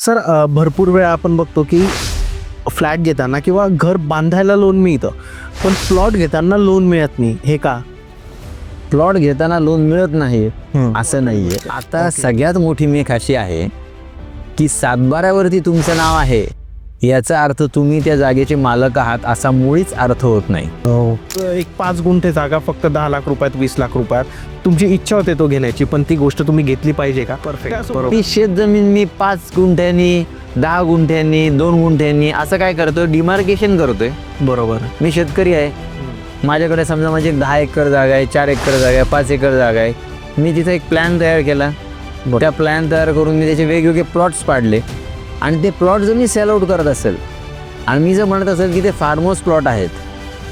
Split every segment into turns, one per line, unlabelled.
Sir भरपूर वेळा आपण बघतो की फ्लॅट घेताना किंवा घर बांधायला लोन मिळतं, पण प्लॉट घेताना लोन मिळत नाही. हे का?
प्लॉट घेताना लोन मिळत नाही असं नाही आहे. आता सगळ्यात मोठी मेख अशी आहे की सातबाऱ्यावरती तुमचं नाव आहे याचा अर्थ तुम्ही त्या जागेचे मालक आहात असा मुळीच अर्थ होत नाही.
एक 5 गुंठे जागा फक्त 10 लाख रुपयात, 20 लाख रुपयात तुमची इच्छा होते तो घेण्याची, पण ती गोष्ट तुम्ही घेतली पाहिजे का? परफेक्ट.
ती शेत जमीन मी 5 गुंठ्यांनी, 10 गुंठ्यांनी, 2 गुंठ्यांनी असं काय करतोय, डिमार्केशन करतोय.
बरोबर.
मी शेतकरी आहे, माझ्याकडे समजा माझी 10 एकर जागा आहे, 4 एकर जागा आहे, 5 एकर जागा आहे. मी तिचा एक प्लॅन तयार केला. त्या प्लॅन तयार करून मी त्याचे वेगवेगळे प्लॉट्स पाडले आणि ते प्लॉट जर मी सेल आउट करत असेल आणि मी जर म्हणत असेल की ते फार्म हाऊस प्लॉट आहेत,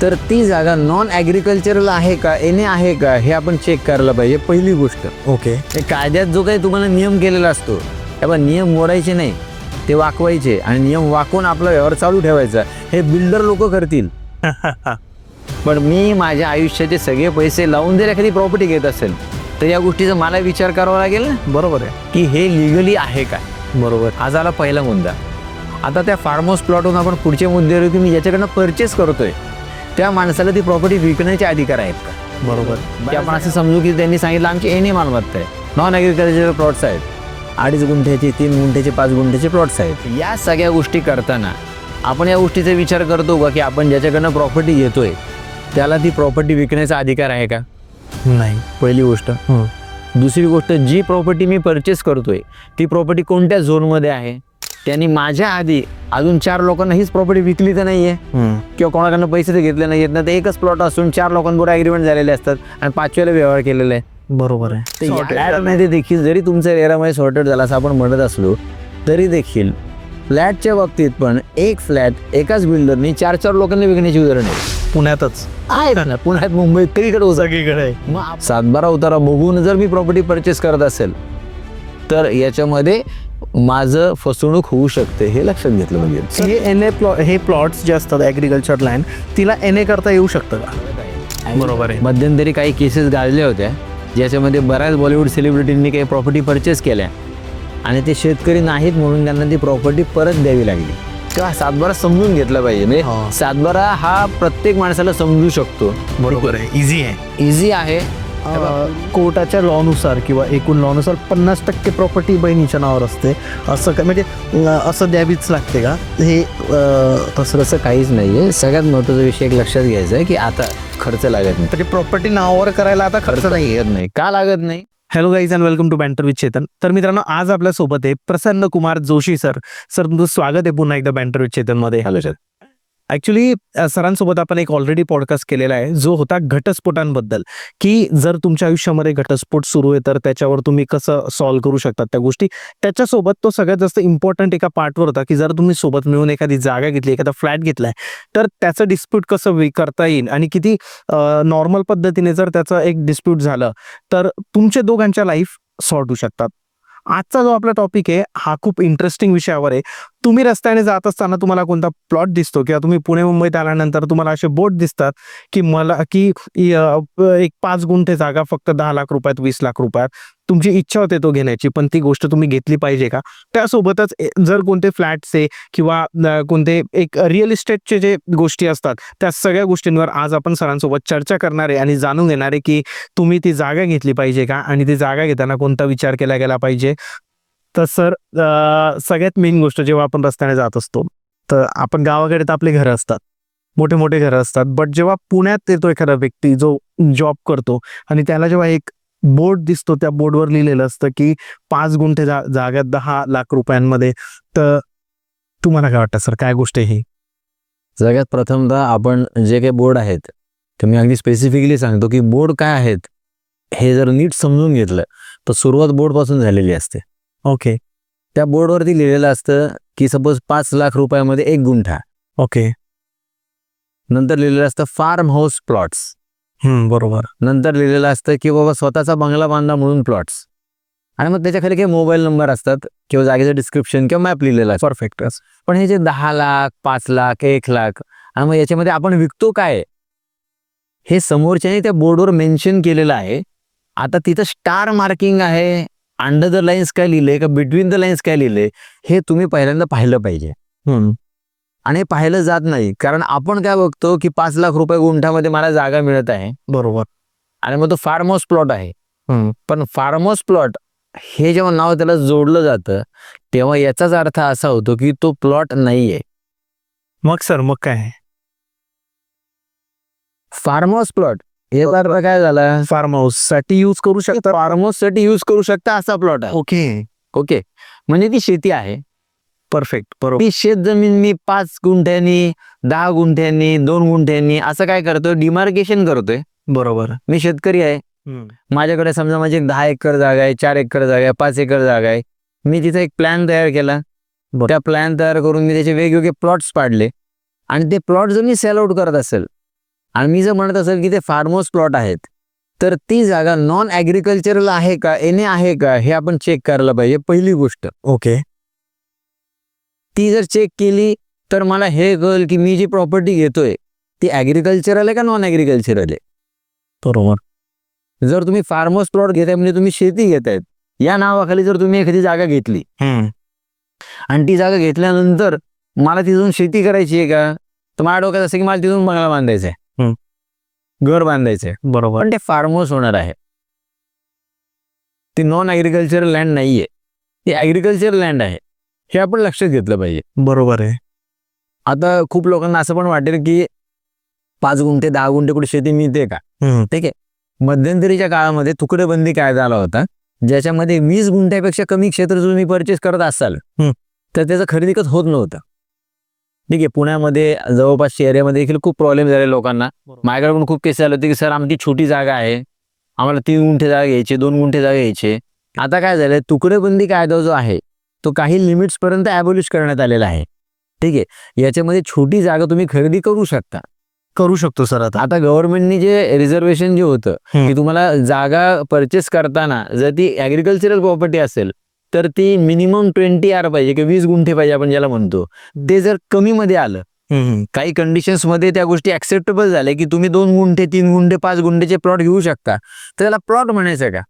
तर ती जागा नॉन ॲग्रिकल्चरल आहे का, एने आहे का, हे आपण चेक करायला पाहिजे. पहिली गोष्ट.
ओके.
कायद्यात जो काही तुम्हाला नियम केलेला असतो तेव्हा नियम मोडायचे नाही, ते वाकवायचे आणि नियम वाकवून आपला व्यवहार चालू ठेवायचा. हे बिल्डर लोक करतील. पण मी माझ्या आयुष्याचे सगळे पैसे लावून जर एखादी प्रॉपर्टी घेत असेल तर या गोष्टीचा मला विचार करावा लागेल ना.
बरोबर आहे
की हे लिगली आहे काय.
बरोबर.
हा झाला पहिला मुद्दा. आता त्या फार्म हाऊस प्लॉटहून आपण पुढचे मुद्दे की मी ज्याच्याकडनं परचेस करतोय त्या माणसाला ती प्रॉपर्टी विकण्याचे अधिकार आहेत का.
बरोबर.
की आपण असं समजू की त्यांनी सांगितलं आमची एने मालमत्ता आहे, नॉन ॲग्रिकल्चरल प्लॉट्स आहेत, 2.5 गुंठ्याचे, 3 गुंठ्याचे, 5 गुंठ्याचे प्लॉट्स आहेत. या सगळ्या गोष्टी करताना आपण या गोष्टीचा विचार करतो का की आपण ज्याच्याकडनं प्रॉपर्टी घेतोय त्याला ती प्रॉपर्टी विकण्याचा अधिकार आहे का.
नाही.
पहिली गोष्ट. दुसरी गोष्ट, जी प्रॉपर्टी मी परचेस करतोय ती प्रॉपर्टी कोणत्या झोनमध्ये आहे, त्यांनी माझ्या आधी अजून 4 लोकांना हीच प्रॉपर्टी विकली तर नाही आहे किंवा कोणाकडनं पैसे तर घेतले नाही आहेत ना. तर एकच प्लॉट असून 4 लोकांबरोबर ॲग्रीमेंट झालेले असतात आणि 5व्याला व्यवहार केलेला आहे.
बरोबर आहे.
फ्लॅटमध्ये देखील जरी तुमचं एरामध्ये सॉर्टेड झाला असं आपण म्हणत असलो तरी देखील फ्लॅटच्या बाबतीत पण एक फ्लॅट एकाच बिल्डरनी 4-4 लोकांना विकण्याची उदाहरण आहे.
पुण्यातच
आहेत ना, पुण्यात, मुंबईत, कधीकडे
सगळीकडे आहे.
मग 7-12 उतारा बघून जर मी प्रॉपर्टी परचेस करत असेल तर याच्यामध्ये माझं फसवणूक होऊ शकते, हे लक्षात घेतलं पाहिजे.
हे प्लॉट्स जे असतात ॲग्रिकल्चर लँड, तिला NA करता येऊ शकतं का? बरोबर आहे.
मध्यंतरी काही केसेस गाजल्या होत्या ज्याच्यामध्ये बऱ्याच बॉलिवूड सेलिब्रिटींनी काही प्रॉपर्टी परचेस केल्या आणि ते शेतकरी नाहीत म्हणून त्यांना ती प्रॉपर्टी परत द्यावी लागली. तेव्हा 7-12 समजून घेतलं पाहिजे. म्हणजे 7-12 हा प्रत्येक माणसाला समजू शकतो.
बरोबर आहे.
इझी आहे.
कोर्टाच्या लॉनुसार किंवा एकूण लॉनुसार 50% प्रॉपर्टी बहिणीच्या नावावर असते, असं काय म्हणजे असं द्यावीच लागते का? हे
तसं काहीच नाही आहे. सगळ्यात महत्त्वाचा विषय एक लक्षात घ्यायचा आहे की आता खर्च लागत नाही.
म्हणजे प्रॉपर्टी नावावर करायला आता खर्च नाही
येत नाही. का लागत नाही?
Hello guys and welcome to banter with Chetan. तर मित्रांनो, आज आपल्यासोबत आहे प्रसन्न कुमार जोशी सर. सर, तुमचं स्वागत आहे पुन्हा एकदा बँटर विथ चेतनमध्ये.
Hello sir.
ॲक्च्युली सरांसोबत आपण एक ऑलरेडी पॉडकास्ट केलेला आहे जो होता घटस्फोटांबद्दल, की जर तुमच्या आयुष्यामध्ये घटस्फोट सुरू आहे तर त्याच्यावर तुम्ही कसं सॉल्व्ह करू शकतात त्या गोष्टी. त्याच्यासोबत तो सगळ्यात जास्त इम्पॉर्टंट एका पार्टवर होता की जर तुम्ही सोबत मिळून एखादी जागा घेतली, एखादा फ्लॅट घेतलाय, तर त्याचं डिस्प्यूट कसं करता येईल आणि किती नॉर्मल पद्धतीने जर त्याचं एक डिस्प्यूट झालं तर तुमच्या दोघांच्या लाईफ सॉर्ट होऊ शकतात. आजचा जो आपला टॉपिक आहे हा खूप इंटरेस्टिंग विषयावर आहे. तुम्ही रस्त्याने जात असताना तुम्हाला कोणता प्लॉट दिसतो किंवा तुम्ही पुणे मुंबईत आल्यानंतर तुम्हाला असे बोर्ड दिसतात की एक 5 गुंठे जागा फक्त 10 लाख रुपयात, 20 लाख रुपयात तुमची इच्छा होते तो घेण्याची, पण ती गोष्ट तुम्ही घेतली पाहिजे का? त्यासोबतच जर कोणते फ्लॅटचे किंवा कोणते एक रिअल इस्टेटचे जे गोष्टी असतात त्या सगळ्या गोष्टींवर आज आपण सरांसोबत चर्चा करणार आहे आणि जाणून घेणार आहे की तुम्ही ती जागा घेतली पाहिजे का आणि ती जागा घेताना कोणता विचार केला गेला पाहिजे. तर सर, सगळ्यात मेन गोष्ट, जेव्हा आपण रस्त्याने जात असतो तर आपण गावाकडे तर आपले घरं असतात, मोठे मोठे घरं असतात, बट जेव्हा पुण्यात येतो एखादा व्यक्ती जो जॉब करतो आणि त्याला जेव्हा एक बोर्ड दिसतो, त्या बोर्डवर लिहिलेलं असतं की 5 गुंठे जागा 10 लाख रुपयांमध्ये, तर तुम्हाला काय वाटतं सर, काय गोष्ट आहे ही?
सगळ्यात प्रथमतः आपण जे काही बोर्ड आहेत ते मी अगदी स्पेसिफिकली सांगतो की बोर्ड काय आहेत हे जर नीट समजून घेतलं तर सुरुवात बोर्डपासून झालेली असते.
ओके.
त्या बोर्डवरती लिहिलेलं असतं की सपोज 5 लाख रुपयामध्ये 1 गुंठा.
ओके.
नंतर लिहिलेलं असतं फार्म हाऊस प्लॉट्स.
बरोबर.
नंतर लिहिलेलं असतं की बाबा स्वतःचा बंगला बांधा म्हणून प्लॉट्स. आणि मग त्याच्याखाली काही मोबाईल नंबर असतात किंवा जागेचं डिस्क्रिप्शन किंवा मॅप लिहिलेला असतं.
परफेक्ट.
पण हे जे 10 लाख, 5 लाख, 1 लाख आणि मग याच्यामध्ये आपण विकतो काय हे समोरच्याने त्या बोर्डवर मेन्शन केलेलं आहे. आता तिथं स्टार मार्किंग आहे अंडर द लाईन्स काय लिहिलंय का बिटवीन द लाईन्स काय लिहिलंय हे तुम्ही पहिल्यांदा पाहिलं पाहिजे. आणि हे पाहिलं जात नाही, कारण आपण काय बघतो की 5 लाख रुपये गुंठामध्ये मला जागा मिळत आहे,
बरोबर.
आणि मग तो फार्म हाऊस प्लॉट आहे. पण फार्म हाऊस प्लॉट हे जेव्हा नाव त्याला जोडलं जातं तेव्हा याचाच अर्थ असा होतो की तो प्लॉट नाहीये.
मग सर मग काय
फार्म हाऊस प्लॉट हे अर्थ काय झाला,
फार्म हाऊस साठी यूज करू शकता.
फार्म हाऊस साठी यूज करू शकता असा प्लॉट आहे.
ओके.
ओके, म्हणजे ती शेती आहे.
परफेक्ट. बरोबर.
ती शेत जमीन मी 5 गुंठ्यांनी 10 गुंठ्यांनी 2 गुंठ्यांनी असं काय करतोय, डिमार्केशन करतोय.
बरोबर.
मी शेतकरी आहे, माझ्याकडे समजा माझी 10 एकर जागा आहे, 4 एकर जागा आहे, 5 एकर जागा आहे. मी तिथे एक प्लॅन तयार केला. त्या प्लॅन तयार करून मी त्याचे वेगवेगळे प्लॉट्स पाडले, आणि ते प्लॉट जर मी सेल आउट करत असेल आणि मी जर म्हणत असेल की ते फार्म हाऊस प्लॉट आहेत, तर ती जागा नॉन ॲग्रिकल्चरल आहे का, एने आहे का, हे आपण चेक करायला पाहिजे. पहिली गोष्ट.
ओके.
ती जर चेक केली तर मला हे कळेल की मी जी प्रॉपर्टी घेतोय ती ॲग्रिकल्चरल आहे का नॉन ॲग्रिकल्चरल आहे.
बरोबर.
जर तुम्ही फार्म हाऊस प्लॉट घेताय म्हणजे तुम्ही शेती घेतायत या नावाखाली जर तुम्ही एखादी जागा घेतली आणि ती जागा घेतल्यानंतर मला तिथून शेती करायची आहे का, तर माझ्या डोक्यात असं की मला तिथून बंगला बांधायचा आहे, घर बांधायचं आहे.
बरोबर.
पण ते फार्म हाऊस होणार आहे, ती नॉन ॲग्रिकल्चरल लँड नाही आहे, ती ॲग्रिकल्चरल लँड आहे. हे आपण लक्षात घेतलं पाहिजे.
बरोबर आहे.
आता खूप लोकांना असं पण वाटेल की 5 गुंठे 10 गुंठे कुठे शेती मिळते का. ठीक आहे, मध्यंतरीच्या काळामध्ये तुकडेबंदी कायदा आला होता, ज्याच्यामध्ये 20 गुंठ्यापेक्षा कमी क्षेत्र जर तुम्ही परचेस करत असाल तर त्याचं खरेदी खत होत नव्हतं. ठीक आहे, पुण्यामध्ये जवळपास एरियामध्ये देखील खूप प्रॉब्लेम झाले लोकांना. माझ्याकडे पण खूप केस आले होते की सर आमची छोटी जागा आहे, आम्हाला 3 गुंठे जागा घ्यायची, 2 गुंठे जागा घ्यायची. आता काय झालंय, तुकडेबंदी कायदा जो आहे तो काही लिमिट्स पर्यंत ॲबॉलिश करण्यात आलेला आहे. ठीक आहे, याच्यामध्ये छोटी जागा तुम्ही खरेदी करू शकता.
करू शकतो सर.
आता गव्हर्नमेंटनी जे रिझर्वेशन जे होतं की तुम्हाला जागा परचेस करताना जर ती ॲग्रिकल्चरल प्रॉपर्टी असेल तर ती मिनिमम 20 आर पाहिजे किंवा 20 गुंठे पाहिजे आपण ज्याला म्हणतो, ते जर कमी मध्ये आलं, काही कंडिशन्स मध्ये त्या गोष्टी ऍक्सेप्टेबल झाल्या की तुम्ही 2 गुंठे 3 गुंठे 5 गुंठेचे प्लॉट घेऊ शकता, तर त्याला प्लॉट म्हणायचं का.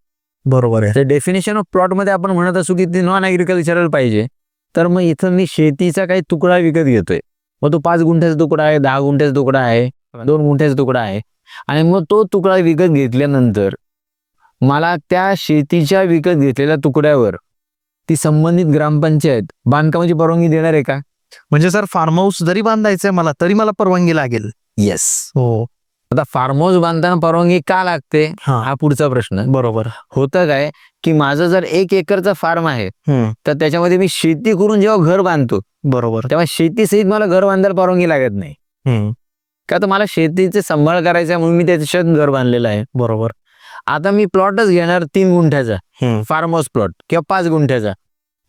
बरोबर आहे.
तर डेफिनेशन ऑफ प्लॉट मध्ये आपण म्हणत असू की ते नॉन ॲग्रिकल्चरल पाहिजे, तर मग इथं मी शेतीचा काही तुकडा विकत घेतोय, मग तो 5 गुंठ्याचा तुकडा आहे, 10 गुंठ्याचा तुकडा आहे, 2 गुंठ्याचा तुकडा आहे, आणि मग तो तुकडा विकत घेतल्यानंतर मला त्या शेतीच्या विकत घेतलेल्या तुकड्यावर ती संबंधित ग्रामपंचायत बांधकामाची परवानगी देणार आहे का.
म्हणजे सर फार्म हाऊस जरी बांधायचंय मला तरी मला परवानगी लागेल.
येस.
हो.
आता फार्म हाऊस बांधताना परवानगी का लागते हा पुढचा प्रश्न.
बरोबर.
होतं काय की माझं जर 1 एकरचा फार्म आहे तर त्याच्यामध्ये मी शेती करून जेव्हा घर बांधतो,
बरोबर,
तेव्हा शेतीसहित मला घर बांधायला परवानगी लागत नाही. का तर मला शेतीचे सांभाळ करायचा म्हणून मी त्याच्यात घर बांधलेलं आहे.
बरोबर.
आता मी प्लॉटच घेणार 3 गुंठ्याचा फार्म हाऊस प्लॉट किंवा 5 गुंठ्याचा,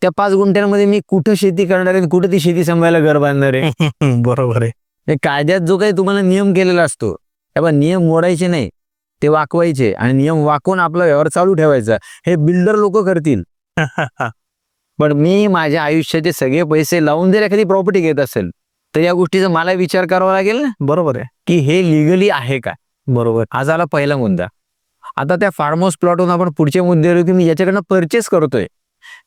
त्या 5 गुंठ्यांमध्ये मी कुठं शेती करणार आहे, कुठं ती शेती सांभाळायला घर बांधणार आहे.
बरोबर आहे.
कायद्यात जो काही तुम्हाला नियम केलेला असतो तेव्हा नियम मोडायचे नाही, ते वाकवायचे, आणि नियम वाकवून आपला व्यवहार चालू ठेवायचा. हे बिल्डर लोक करतील. पण मी माझ्या आयुष्याचे सगळे पैसे लावून जर एखादी प्रॉपर्टी घेत असेल तर या गोष्टीचा मला विचार करावा लागेल ना.
बरोबर आहे
की हे लिगली आहे का.
बरोबर.
हा झाला पहिला मुद्दा. आता त्या फार्म हाऊस प्लॉटवरून आपण पुढचे मुद्दे की मी ज्याच्याकडनं परचेस करतोय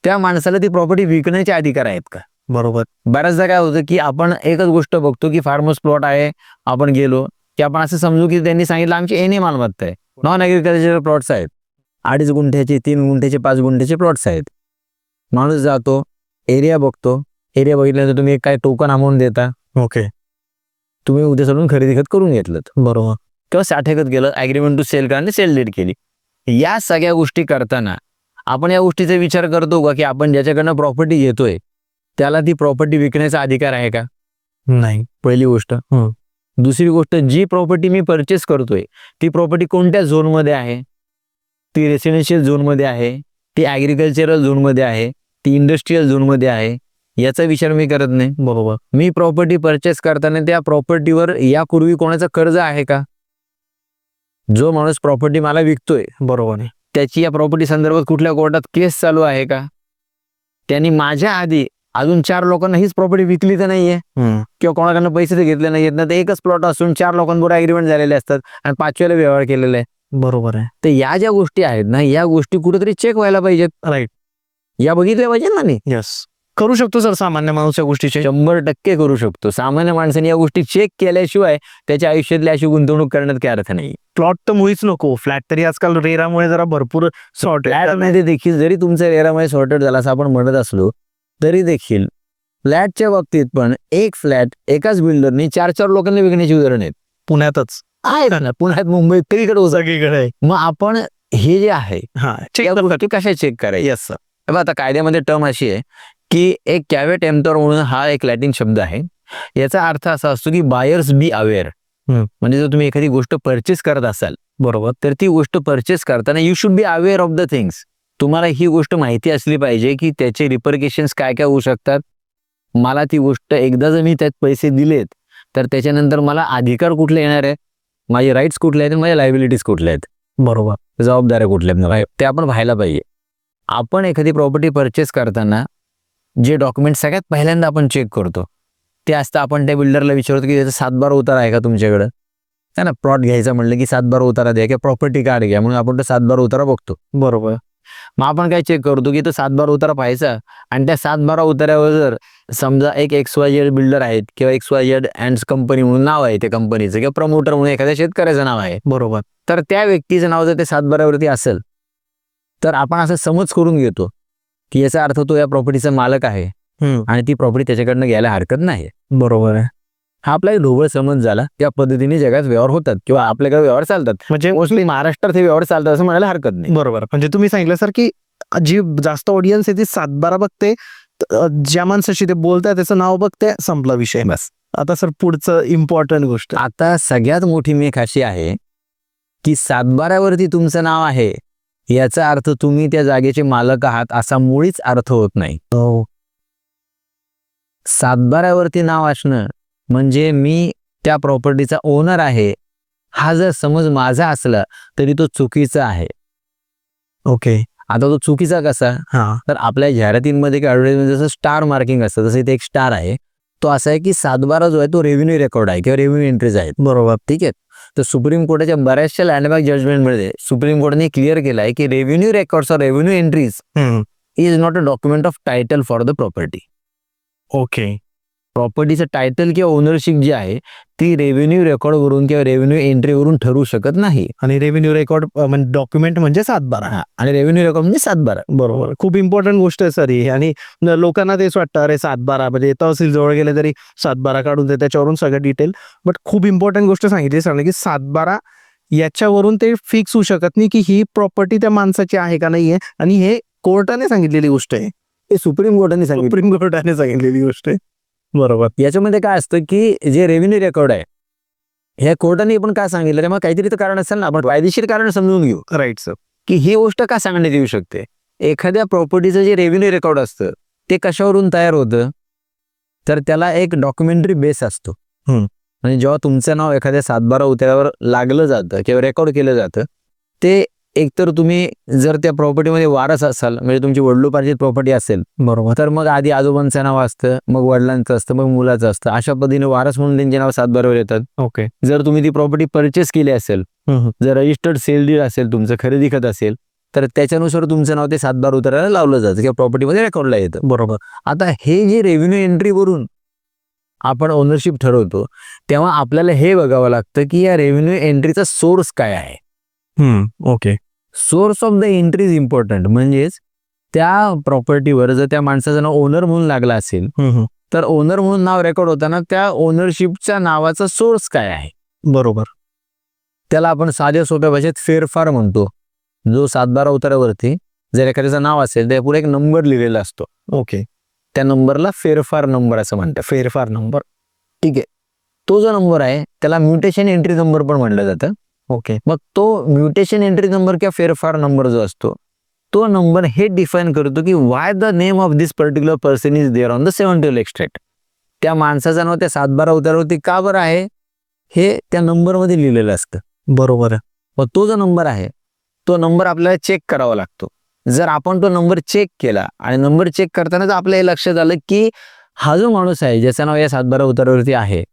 त्या माणसाला ती प्रॉपर्टी विकण्याचे अधिकार आहेत का.
बरोबर.
बऱ्याचदा काय होतं की आपण एकच गोष्ट बघतो की फार्म हाऊस प्लॉट आहे, आपण गेलो की आपण असं समजू की त्यांनी सांगितलं आमची एने मालमत्ता आहे, नॉन ॲग्रिकल्चरल प्लॉट्स आहेत, 2.5 गुंठ्याचे 3 गुंठ्याचे 5 गुंठ्याचे प्लॉट्स आहेत. माणूस जातो, एरिया बघतो, एरिया बघितल्यानंतर तुम्ही काय टोकन अमाऊंट देता.
ओके.
तुम्ही उद्या सोडून खरेदी खत करून घेतलं.
बरोबर.
किंवा 60 खत गेलं, ॲग्रीमेंट टू सेल करा आणि सेल डीड केली. या सगळ्या गोष्टी करताना आपण या गोष्टीचा विचार करतो का की आपण ज्याच्याकडनं प्रॉपर्टी घेतोय त्याला ती प्रॉपर्टी विकण्याचा अधिकार आहे का.
नाही.
पहिली गोष्ट. दुसरी गोष्ट, जी प्रॉपर्टी मी परचेस करतोय ती प्रॉपर्टी कोणत्या झोनमध्ये आहे, ती रेसिडेन्शियल झोनमध्ये आहे, ती ॲग्रिकल्चरल झोनमध्ये आहे, ती इंडस्ट्रीयल झोनमध्ये आहे, याचा विचार मी करत नाही.
बरोबर.
मी प्रॉपर्टी परचेस करताना त्या प्रॉपर्टीवर यापूर्वी कोणाचं कर्ज आहे का. जो माणूस प्रॉपर्टी मला विकतोय,
बरोबर आहे,
त्याची या प्रॉपर्टी संदर्भात कुठल्या कोर्टात केस चालू आहे का. त्यांनी माझ्या आधी अजून 4 लोकांना हीच प्रॉपर्टी विकली तर नाहीये किंवा कोणाकडनं पैसे तर घेतले नाहीयेत ना. तर एकच प्लॉट असून 4 लोकांबरोबर ॲग्रीमेंट झालेले असतात आणि 5व्याला व्यवहार केलेला आहे.
बरोबर आहे.
तर या ज्या गोष्टी आहेत ना, या गोष्टी कुठेतरी चेक व्हायला पाहिजेत.
राईट.
या बघितल्या पाहिजे ना मी.
येस. करू शकतो सर सामान्य माणूस या गोष्टीचे.
100% करू शकतो. सामान्य माणसाने या गोष्टी चेक केल्याशिवाय त्याच्या आयुष्यातली अशी गुंतवणूक करण्यात काही अर्थ नाही.
प्लॉट तर मुळीच नको. फ्लॅट तरी आजकाल रेरामुळे जरा भरपूर सॉर्ट
फ्लॅटमध्ये देखील जरी तुमचा रेरामध्ये सॉर्टेड झाला असं आपण म्हणत असलो तरी देखील फ्लॅटच्या बाबतीत पण एक फ्लॅट एकाच बिल्डरने 4-4 लोकांना विकण्याची उदाहरण आहेत.
पुण्यातच
आहेत ना, पुण्यात, मुंबईत सगळीकडे
सगळीकडे आहे.
मग आपण हे जे आहे
हा
या गोष्टी कशा चेक करायच्या?
Yes sir.
बघा, आता कायद्यामध्ये टर्म अशी आहे की एक कॅवेट एम्प्टॉर म्हणून हा एक लॅटिन शब्द आहे. याचा अर्थ असा असतो की बायर्स बी अवेअर. म्हणजे जर तुम्ही एखादी गोष्ट परचेस करत असाल,
बरोबर,
तर ती गोष्ट परचेस करताना you should be aware of the things. तुम्हाला ही गोष्ट माहिती असली पाहिजे की त्याचे रिपरकेशन्स काय काय होऊ शकतात. मला ती गोष्ट एकदा जर मी त्यात पैसे दिलेत तर त्याच्यानंतर मला अधिकार कुठले येणार आहे, माझे राईट्स कुठले आहेत, माझ्या लायबिलिटीज कुठल्या आहेत,
बरोबर,
जबाबदाऱ्या कुठल्या आहेत, ते आपण पाहायला पाहिजे. आपण एखादी प्रॉपर्टी परचेस करताना जे डॉक्युमेंट सगळ्यात पहिल्यांदा आपण चेक करतो ते असतं, आपण त्या बिल्डरला विचारतो की त्याचा 7/12 उतारा आहे का तुमच्याकडं. है ना, प्लॉट घ्यायचा म्हणलं की 7/12 उतारा द्या किंवा प्रॉपर्टी कार्ड घ्या, म्हणून आपण तो 7/12 उतारा बघतो.
बरोबर.
मग आपण काय चेक करतो की तो 7/12 उतारा पाहायचा आणि त्या 7/12 उतार्यावर जर समजा एक XYZ बिल्डर आहेत किंवा XYZ अँड कंपनी म्हणून नाव आहे त्या कंपनीचं किंवा प्रमोटर म्हणून एखाद्या शेतकऱ्याचं नाव आहे,
बरोबर,
तर त्या व्यक्तीचं नाव जर ते 7/12 वरती असेल तर आपण असं समज करून घेतो की याचा अर्थ तो या प्रॉपर्टीचा मालक आहे आणि ती प्रॉपर्टी त्याच्याकडनं घ्यायला हरकत नाही.
बरोबर आहे.
हा आपला एक ढोबळ समज झाला. त्या पद्धतीने जगात व्यवहार होतात किंवा आपल्याकडे व्यवहार चालतात.
म्हणजे
मोस्टली महाराष्ट्रात हे व्यवहार चालतात असं म्हणायला हरकत नाही.
बरोबर. म्हणजे तुम्ही सांगितलं सर की जी जास्त ऑडियन्स आहे ती 7/12 बघते, ज्या माणसाशी ते बोलताय त्याचं नाव बघते, संपला विषय.
बस.
आता सर पुढचं इम्पॉर्टंट गोष्ट,
आता सगळ्यात मोठी मेख अशी आहे की 7/12 वरती तुमचं नाव आहे याचा अर्थ तुम्ही त्या जागेचे मालक आहात असा मुळीच अर्थ होत नाही. 7/12 वरती नाव असणं म्हणजे मी त्या प्रॉपर्टीचा ओनर आहे हा जर समज माझा असला तरी तो चुकीचा आहे.
ओके.
आता तो चुकीचा कसा,
हा,
तर आपल्या जाहिरातींमध्ये किंवा ॲडव्हर्टाइजमध्ये जसं स्टार मार्किंग असतं तसं इथे एक स्टार आहे. तो असा आहे की 7/12 जो आहे तो रेव्हेन्यू रेकॉर्ड आहे किंवा रेव्हेन्यू एंट्रीज आहेत.
बरोबर,
ठीक आहे. तर सुप्रीम कोर्टाच्या बऱ्याचशा लँडमार्क जजमेंटमध्ये सुप्रीम कोर्टाने क्लिअर केलं आहे की revenue records or revenue entries is not a document of title for the property.
Okay.
प्रॉपर्टीचं टायटल किंवा ओनरशिप जी आहे ती रेव्हेन्यू रेकॉर्डवरून किंवा रेव्हेन्यू एंट्रीवरून ठरू शकत नाही.
आणि रेव्हेन्यू रेकॉर्ड म्हणजे डॉक्युमेंट म्हणजे 7/12.
आणि रेव्हेन्यू रेकॉर्ड म्हणजे 7/12.
बरोबर. खूप इम्पॉर्टंट गोष्ट आहे सर ही. आणि लोकांना तेच वाटतं, अरे 7/12 म्हणजे तहसील जवळ गेले तरी 7/12 काढून दे, त्याच्यावरून सगळं डिटेल. बट खूप इम्पॉर्टंट गोष्ट सांगितली सर की 7/12 याच्यावरून ते फिक्स होऊ शकत नाही की ही प्रॉपर्टी त्या माणसाची आहे का नाहीये. आणि हे कोर्टाने सांगितलेली गोष्ट आहे,
हे सुप्रीम कोर्टाने सांगितलं.
सुप्रीम कोर्टाने सांगितलेली गोष्ट आहे. बरोबर.
याच्यामध्ये काय असतं की जे रेव्हेन्यू रेकॉर्ड आहे ह्या कोर्टाने पण काय सांगितलं रे, मग काहीतरी तर कारण असेल ना, आपण कायदेशीर कारण समजून घेऊ.
Right sir.
की ही गोष्ट का सांगण्यात येऊ शकते. एखाद्या प्रॉपर्टीचं जे रेव्हेन्यू रेकॉर्ड असतं ते कशावरून तयार होतं, तर त्याला एक डॉक्युमेंटरी बेस असतो. म्हणजे जेव्हा तुमचं नाव एखाद्या 7/12 उतार्यावर लागलं जातं किंवा रेकॉर्ड केलं जातं, ते एकतर तुम्ही जर त्या प्रॉपर्टीमध्ये वारस असाल, म्हणजे तुमची वडिलोपार्जित प्रॉपर्टी असेल,
बरोबर,
तर मग आधी आजोबांचं नाव असतं, मग वडिलांचं असतं, मग मुलाचं असतं. अशा पद्धतीने वारस म्हणून त्यांचे नाव 7/12 येतात.
ओके.
जर तुम्ही ती प्रॉपर्टी परचेस केली असेल, जर रजिस्टर्ड सेल डीड असेल, तुमचं खरेदी खत असेल, तर त्याच्यानुसार तुमचं नाव ते 7/12 उतारायला लावलं जातं किंवा प्रॉपर्टीमध्ये रेकॉर्डला येतं.
बरोबर.
आता हे जे रेव्हेन्यू एंट्रीवरून आपण ओनरशिप ठरवतो तेव्हा आपल्याला हे बघावं लागतं की या रेव्हेन्यू एंट्रीचा सोर्स काय आहे.
Okay.
Source of the entry is important. म्हणजेच त्या प्रॉपर्टीवर जर त्या माणसाचं नाव ओनर म्हणून लागला असेल तर ओनर म्हणून नाव रेकॉर्ड होताना त्या ओनरशिपच्या नावाचा सोर्स काय आहे.
बरोबर.
त्याला आपण साध्या सोप्या भाषेत फेरफार म्हणतो. जो 7/12 उतारावरती जर एखाद्याचं नाव असेल त्या पुढे एक नंबर लिहिलेला असतो.
ओके.
त्या नंबरला फेरफार नंबर असं म्हणतात.
फेरफार नंबर.
ठीक आहे. तो जो नंबर आहे त्याला म्युटेशन एंट्री नंबर पण म्हटलं जातं.
ओके.
मग तो म्युटेशन एंट्री नंबर किंवा फेरफार नंबर जो असतो तो नंबर हे डिफाईन करतो की why the name of this particular person is there on the 70 extract. त्या माणसाचं नाव त्या 7/12 उतारावरती का बरं आहे हे त्या नंबरमध्ये लिहिलेलं असतं.
बरोबर.
मग तो जो नंबर आहे तो नंबर आपल्याला चेक करावा लागतो. जर आपण तो नंबर चेक केला आणि नंबर चेक करतानाच आपल्या हे लक्षात आलं की हा जो माणूस आहे ज्याचं नाव या 7/12 उतारावरती आहे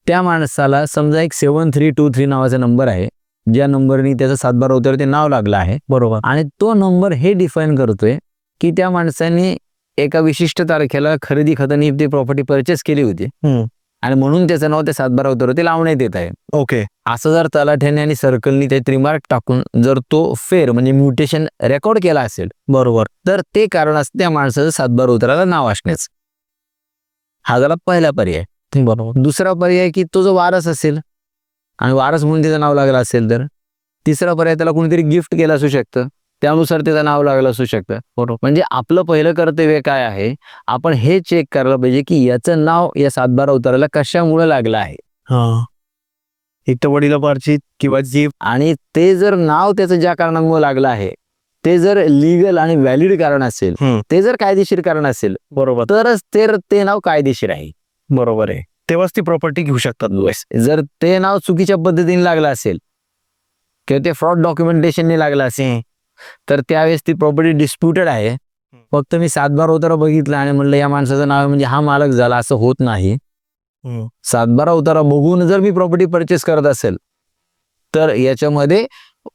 त्या माणसाला समजा एक 7323 नावाचा नंबर आहे ज्या नंबरनी त्याचं सातबारा उतारावरती नाव लागलं आहे,
बरोबर.
आणि तो नंबर हे डिफाईन करतोय की त्या माणसाने एका विशिष्ट तारखेला खरेदी खताने ती प्रॉपर्टी परचेस केली होती आणि म्हणून त्याचं नाव त्या सातबारा उतारावरती लावण्यात येत आहे.
ओके.
असं जर तलाठ्याने आणि सर्कलनी ते रिमार्क टाकून जर तो फेर म्हणजे म्युटेशन रेकॉर्ड केला असेल,
बरोबर.
तर ते कारण असतं त्या माणसाचं सातबारा उताराला नाव असण्याचं. हा झाला पहिला पर्याय.
बरोबर.
दुसरा पर्याय की तो जो वारस असेल आणि वारस म्हणून त्याचं नाव लागलं असेल, तर तिसरा पर्याय त्याला कोणीतरी गिफ्ट केलं असू शकतं, त्यानुसार त्याचं नाव लागलं असू शकतं.
बरोबर.
म्हणजे आपलं पहिलं कर्तव्य काय आहे, आपण हे चेक करायला पाहिजे की याचं नाव या सातबारा उताराला कशामुळे लागलं आहे.
हा, एक तर वडिलोपार्जित किंवा जीव.
आणि ते जर नाव त्याचं ज्या कारणामुळे लागलं आहे ते जर लिगल आणि व्हॅलिड कारण असेल, ते जर कायदेशीर कारण असेल,
बरोबर,
तरच ते नाव कायदेशीर आहे.
बरोबर आहे. तेव्हाच ती प्रॉपर्टी घेऊ शकतात.
जर ते नाव चुकीच्या पद्धतीने लागलं असेल किंवा ते फ्रॉड डॉक्युमेंटेशनने लागलं असेल, तर त्यावेळेस ती प्रॉपर्टी डिस्प्युटेड आहे. फक्त मी सातबारा उतारा बघितला आणि म्हणलं या माणसाचं नाव म्हणजे हा मालक झाला, असं होत नाही. सातबारा उतारा बघून जर मी प्रॉपर्टी परचेस करत असेल तर याच्यामध्ये